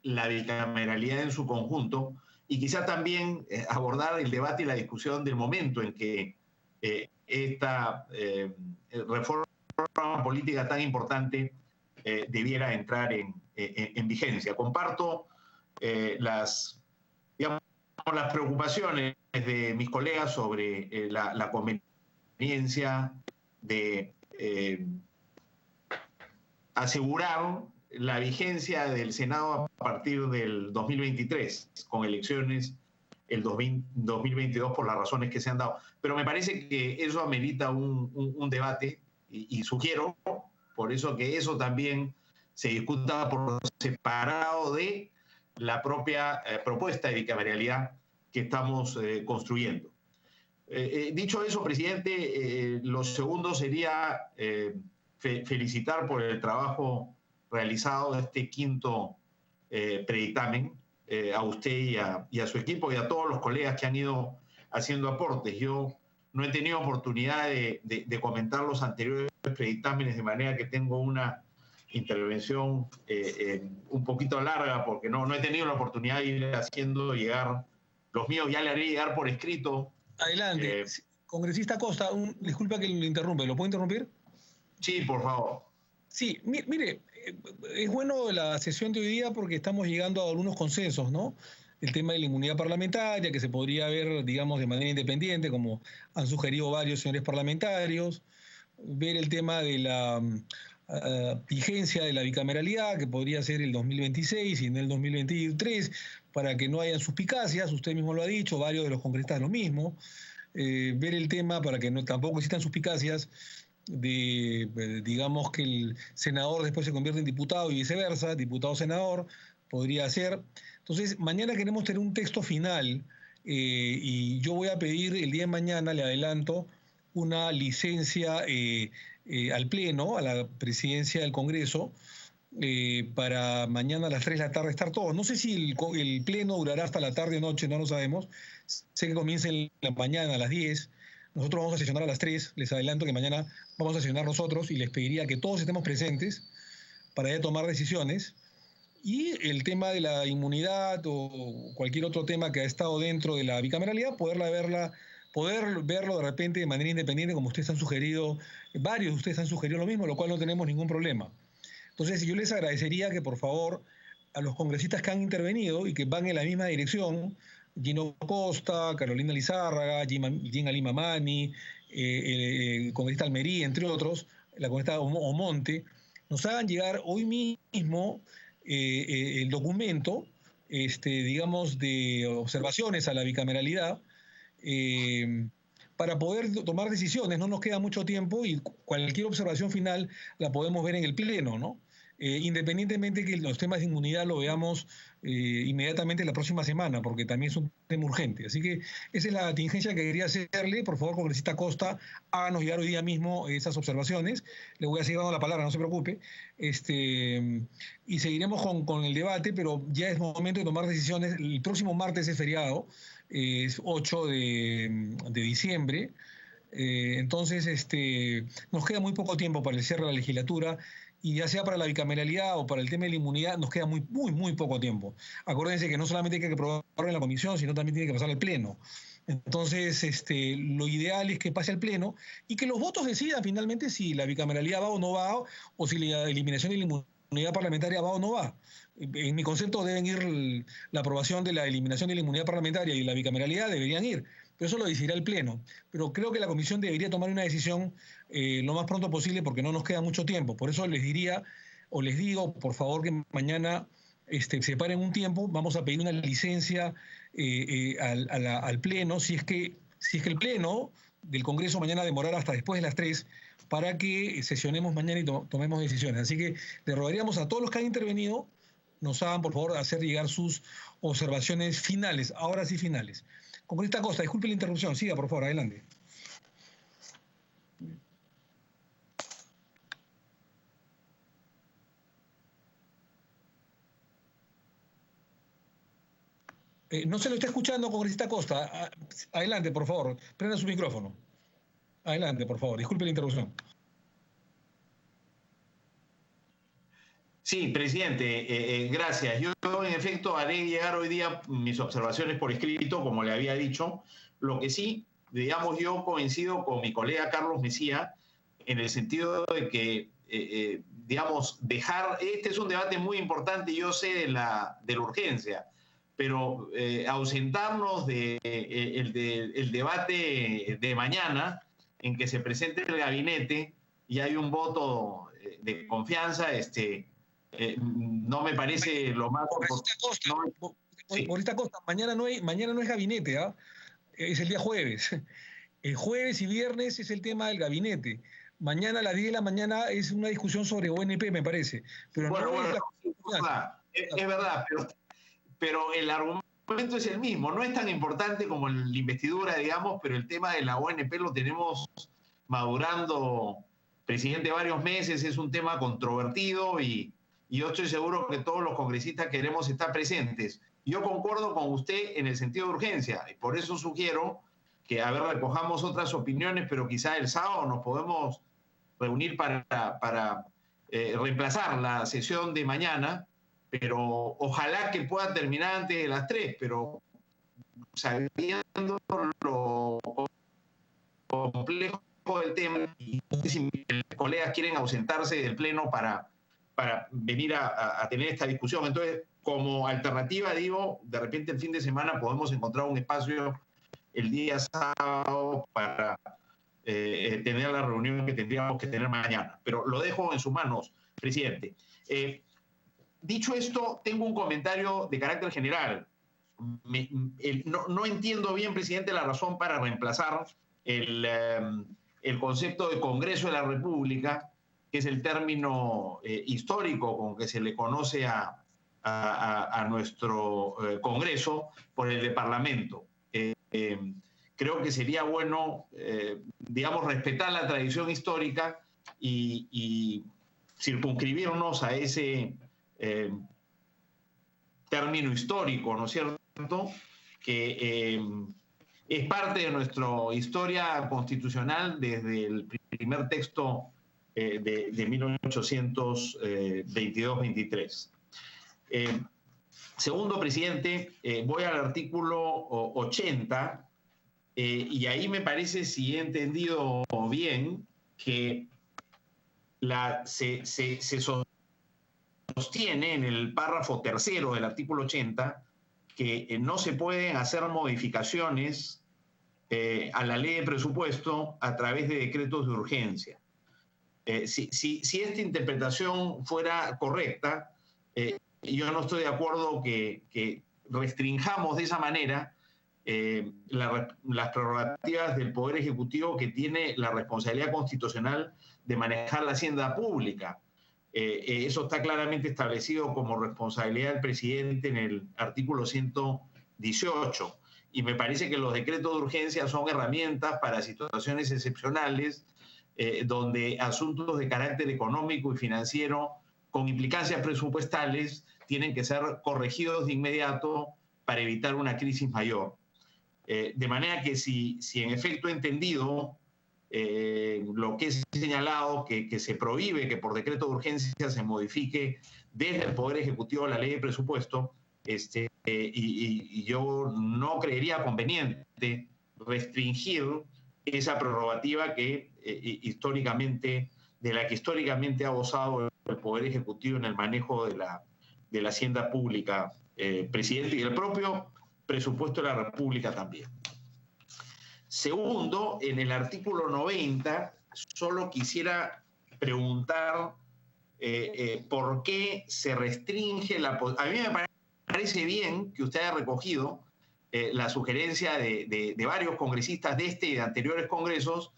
la bicameralidad en su conjunto y quizá también abordar el debate y la discusión del momento en que esta reforma política tan importante debiera entrar en vigencia. Comparto las preocupaciones de mis colegas sobre la conveniencia de asegurar la vigencia del Senado a partir del 2023, con elecciones el 2022 por las razones que se han dado. Pero me parece que eso amerita un debate y sugiero, por eso, que eso también se discuta por separado de la propia propuesta de bicameralidad que estamos construyendo. Dicho eso, presidente, lo segundo sería felicitar por el trabajo realizado este quinto predictamen a usted y a su equipo y a todos los colegas que han ido haciendo aportes. Yo no he tenido oportunidad de comentar los anteriores predictámenes, de manera que tengo una intervención un poquito larga porque no he tenido la oportunidad de ir haciendo llegar los míos. Ya le haré llegar por escrito. Adelante. Congresista Costa, disculpa que lo interrumpe, ¿lo puedo interrumpir? Sí, por favor. Sí, mire, es bueno la sesión de hoy día porque estamos llegando a algunos consensos, ¿no? El tema de la inmunidad parlamentaria, que se podría ver, digamos, de manera independiente, como han sugerido varios señores parlamentarios, ver el tema de la vigencia de la bicameralidad, que podría ser el 2026 y en el 2023, para que no hayan suspicacias, usted mismo lo ha dicho, varios de los congresistas lo mismo, ver el tema para que tampoco existan suspicacias de, digamos, que el senador después se convierte en diputado y viceversa, diputado-senador, podría ser. Entonces, mañana queremos tener un texto final y yo voy a pedir el día de mañana, le adelanto, una licencia al Pleno, a la presidencia del Congreso, para mañana a las 3 de la tarde estar todos. No sé si el Pleno durará hasta la tarde o noche, no lo sabemos. Sé que comienza en la mañana a las 10. Nosotros vamos a sesionar a las 3. Les adelanto que mañana vamos a sesionar nosotros y les pediría que todos estemos presentes para ya tomar decisiones. Y el tema de la inmunidad o cualquier otro tema que ha estado dentro de la bicameralidad, poder verlo de repente de manera independiente, como ustedes han sugerido, varios de ustedes han sugerido lo mismo, lo cual no tenemos ningún problema. Entonces, yo les agradecería que, por favor, a los congresistas que han intervenido y que van en la misma dirección, Gino Costa, Carolina Lizárraga, Gina Lima Mani, el congresista Almería, entre otros, la congresista Omonte, nos hagan llegar hoy mismo el documento, digamos, de observaciones a la bicameralidad, para poder tomar decisiones. No nos queda mucho tiempo y cualquier observación final la podemos ver en el Pleno, ¿no? Independientemente que los temas de inmunidad lo veamos inmediatamente la próxima semana, porque también es un tema urgente. Así que esa es la contingencia que quería hacerle. Por favor, congresista Costa, háganos llegar hoy día mismo esas observaciones. Le voy a seguir dando la palabra, no se preocupe. Y seguiremos con el debate, pero ya es momento de tomar decisiones. El próximo martes es feriado, es 8 de diciembre. Entonces, nos queda muy poco tiempo para el cierre de la legislatura. Y ya sea para la bicameralidad o para el tema de la inmunidad, nos queda muy poco tiempo. Acuérdense que no solamente hay que aprobarlo en la comisión, sino también tiene que pasar al Pleno. Entonces, lo ideal es que pase al Pleno y que los votos decidan finalmente si la bicameralidad va o no va, o si la eliminación de la inmunidad parlamentaria va o no va. En mi concepto deben ir la aprobación de la eliminación de la inmunidad parlamentaria y la bicameralidad deberían ir. Pero eso lo decidirá el Pleno. Pero creo que la Comisión debería tomar una decisión lo más pronto posible porque no nos queda mucho tiempo. Por eso les diría, o les digo, por favor, que mañana separen un tiempo. Vamos a pedir una licencia al Pleno, si es que el Pleno del Congreso mañana demorara hasta después de las 3 para que sesionemos mañana y tomemos decisiones. Así que le rogaríamos a todos los que han intervenido, nos hagan, por favor, hacer llegar sus observaciones finales, ahora sí finales. Congresista Costa, disculpe la interrupción. Siga, por favor, adelante. No se lo está escuchando, congresista Costa. Adelante, por favor. Prenda su micrófono. Adelante, por favor. Disculpe la interrupción. Sí, presidente, gracias. Yo, en efecto, haré llegar hoy día mis observaciones por escrito, como le había dicho. Lo que sí, digamos, yo coincido con mi colega Carlos Mejía en el sentido de que, digamos, este es un debate muy importante, yo sé de la urgencia, pero ausentarnos el debate de mañana, en que se presente el gabinete y hay un voto de confianza, no me parece lo más... Congresista Costa, mañana no es gabinete, ¿ah? Es el día jueves. El jueves y viernes es el tema del gabinete. Mañana a las 10 de la mañana es una discusión sobre ONP, me parece. Pero bueno, no es verdad, pero el argumento es el mismo. No es tan importante como la investidura, digamos, pero el tema de la ONP lo tenemos madurando, presidente, varios meses. Es un tema controvertido y yo estoy seguro que todos los congresistas queremos estar presentes. Yo concuerdo con usted en el sentido de urgencia y por eso sugiero que, recojamos otras opiniones, pero quizá el sábado nos podemos reunir para reemplazar la sesión de mañana, pero ojalá que pueda terminar antes de las 3, pero sabiendo lo complejo del tema, y si mis colegas quieren ausentarse del Pleno para venir a tener esta discusión. Entonces, como alternativa, digo, de repente el fin de semana podemos encontrar un espacio el día sábado para tener la reunión que tendríamos que tener mañana. Pero lo dejo en sus manos, presidente. Dicho esto, tengo un comentario de carácter general. No entiendo bien, presidente, la razón para reemplazar el concepto de Congreso de la República, que es el término histórico con que se le conoce a nuestro Congreso, por el de Parlamento. Creo que sería bueno, digamos, respetar la tradición histórica y circunscribirnos a ese término histórico, ¿no es cierto?, que es parte de nuestra historia constitucional desde el primer texto de 1822-23. Segundo, presidente, voy al artículo 80 y ahí me parece, si he entendido bien, que se sostiene en el párrafo tercero del artículo 80 que no se pueden hacer modificaciones a la ley de presupuesto a través de decretos de urgencia. Si esta interpretación fuera correcta, yo no estoy de acuerdo que restringamos de esa manera las prerrogativas del Poder Ejecutivo, que tiene la responsabilidad constitucional de manejar la hacienda pública. Eso está claramente establecido como responsabilidad del presidente en el artículo 118. Y me parece que los decretos de urgencia son herramientas para situaciones excepcionales, donde asuntos de carácter económico y financiero con implicancias presupuestales tienen que ser corregidos de inmediato para evitar una crisis mayor. De manera que si en efecto he entendido lo que es señalado, que se prohíbe que por decreto de urgencia se modifique desde el Poder Ejecutivo la ley de presupuesto, y yo no creería conveniente restringir esa prerrogativa de la que históricamente ha gozado el Poder Ejecutivo en el manejo de la hacienda pública, presidente, y el propio presupuesto de la República también. Segundo, en el artículo 90, solo quisiera preguntar por qué se restringe a mí me parece bien que usted haya recogido la sugerencia de varios congresistas de este y de anteriores congresos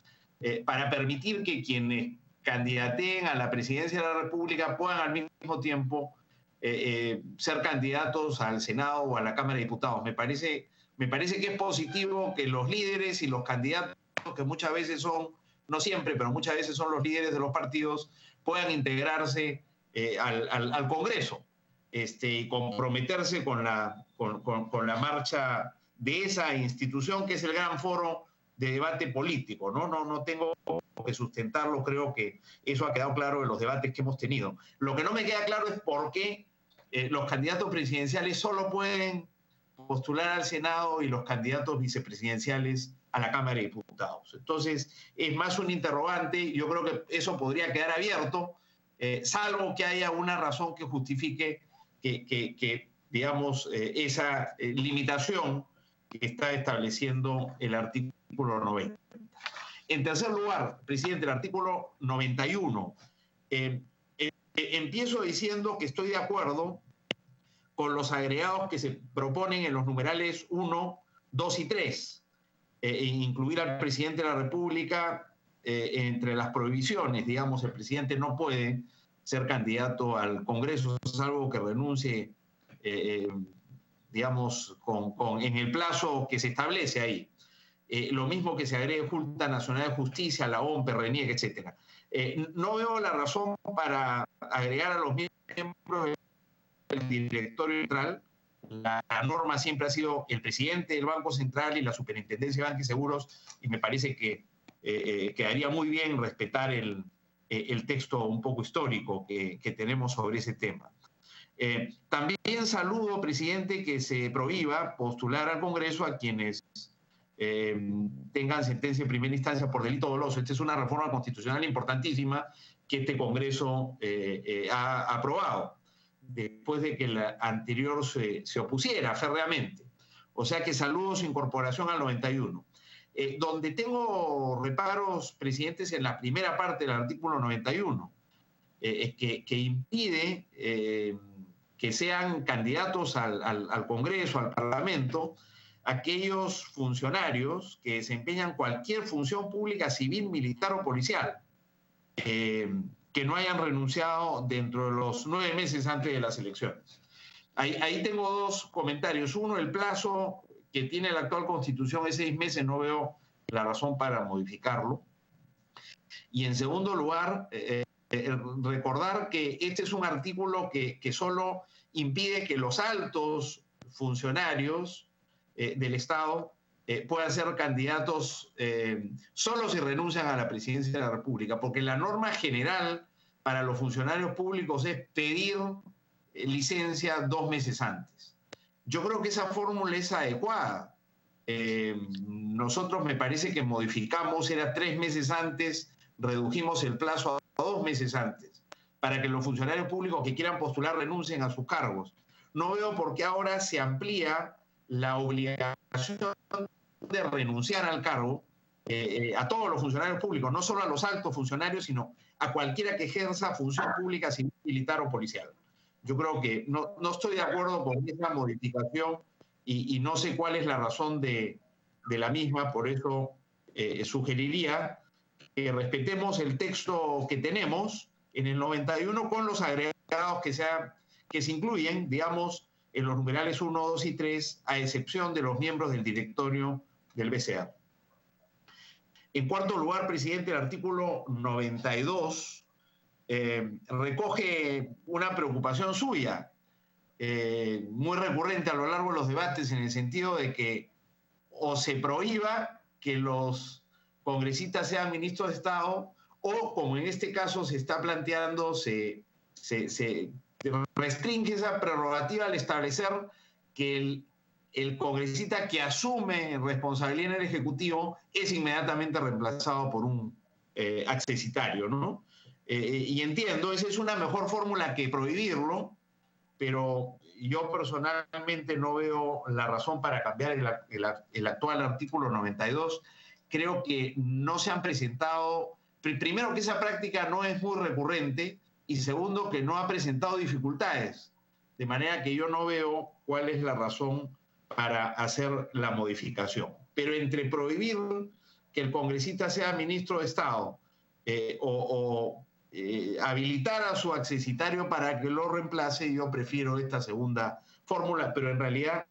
para permitir que quienes candidateen a la presidencia de la República puedan al mismo tiempo ser candidatos al Senado o a la Cámara de Diputados. Me parece que es positivo que los líderes y los candidatos, que muchas veces son, no siempre, pero muchas veces son los líderes de los partidos, puedan integrarse al Congreso y comprometerse con la marcha de esa institución, que es el gran foro debate político, ¿no? No tengo que sustentarlo, creo que eso ha quedado claro en los debates que hemos tenido. Lo que no me queda claro es por qué los candidatos presidenciales solo pueden postular al Senado y los candidatos vicepresidenciales a la Cámara de Diputados. Entonces, es más un interrogante, yo creo que eso podría quedar abierto, salvo que haya una razón que justifique que digamos, esa limitación que está estableciendo el artículo 90. En tercer lugar, presidente, el artículo 91. Empiezo diciendo que estoy de acuerdo con los agregados que se proponen en los numerales 1, 2 y 3, incluir al presidente de la República entre las prohibiciones. Digamos, el presidente no puede ser candidato al Congreso, salvo que renuncie, digamos, en el plazo que se establece ahí. Lo mismo que se agregue Junta Nacional de Justicia, la OMP, RENIEC, etc. No veo la razón para agregar a los miembros del directorio central. La norma siempre ha sido el presidente del Banco Central y la Superintendencia de Bancos y Seguros, y me parece que quedaría muy bien respetar el texto un poco histórico que tenemos sobre ese tema. También saludo, presidente, que se prohíba postular al Congreso a quienes tengan sentencia en primera instancia por delito doloso. Esta es una reforma constitucional importantísima que este Congreso ha aprobado después de que el anterior se opusiera férreamente. O sea que saludo su incorporación al 91. Donde tengo reparos, presidentes, en la primera parte del artículo 91, que impide que sean candidatos al Congreso, al Parlamento, aquellos funcionarios que desempeñan cualquier función pública, civil, militar o policial, que no hayan renunciado dentro de los 9 meses antes de las elecciones. Ahí tengo dos comentarios. Uno, el plazo que tiene la actual Constitución es 6 meses, no veo la razón para modificarlo. Y en segundo lugar, recordar que este es un artículo que solo impide que los altos funcionarios del Estado puedan ser candidatos solo si renuncian a la presidencia de la República, porque la norma general para los funcionarios públicos es pedir licencia 2 meses antes. Yo creo que esa fórmula es adecuada. Nosotros me parece que modificamos, era 3 meses antes, redujimos el plazo a 2 meses antes, para que los funcionarios públicos que quieran postular renuncien a sus cargos. No veo por qué ahora se amplía la obligación de renunciar al cargo a todos los funcionarios públicos, no solo a los altos funcionarios, sino a cualquiera que ejerza función pública, civil, militar o policial. Yo creo que no estoy de acuerdo con esa modificación y no sé cuál es la razón de la misma, por eso sugeriría que respetemos el texto que tenemos en el 91 con los agregados que se incluyen, digamos, en los numerales 1, 2 y 3, a excepción de los miembros del directorio del BCA. En cuarto lugar, presidente, el artículo 92 recoge una preocupación suya, muy recurrente a lo largo de los debates, en el sentido de que o se prohíba que los congresistas sean ministros de Estado, o, como en este caso se está planteando, se restringe esa prerrogativa al establecer que el congresista que asume responsabilidad en el Ejecutivo es inmediatamente reemplazado por un accesitario, ¿no? Y entiendo, esa es una mejor fórmula que prohibirlo, pero yo personalmente no veo la razón para cambiar el actual artículo 92. Creo que no se han presentado, primero que esa práctica no es muy recurrente, y segundo que no ha presentado dificultades, de manera que yo no veo cuál es la razón para hacer la modificación. Pero entre prohibir que el congresista sea ministro de Estado o habilitar a su accesitario para que lo reemplace, yo prefiero esta segunda fórmula, pero en realidad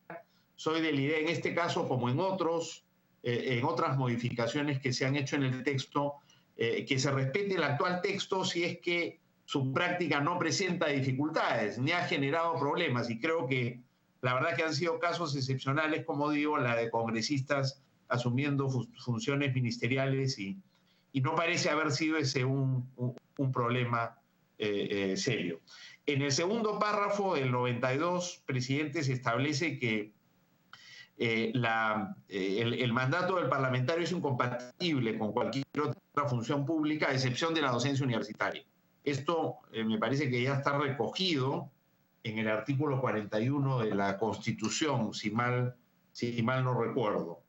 soy de la idea, en este caso como en otras modificaciones que se han hecho en el texto, que se respete el actual texto si es que su práctica no presenta dificultades ni ha generado problemas, y creo que la verdad que han sido casos excepcionales, como digo, la de congresistas asumiendo funciones ministeriales y no parece haber sido ese un problema serio. En el segundo párrafo del 92, presidente, se establece que el mandato del parlamentario es incompatible con cualquier otra función pública, a excepción de la docencia universitaria. Esto me parece que ya está recogido en el artículo 41 de la Constitución, si mal no recuerdo.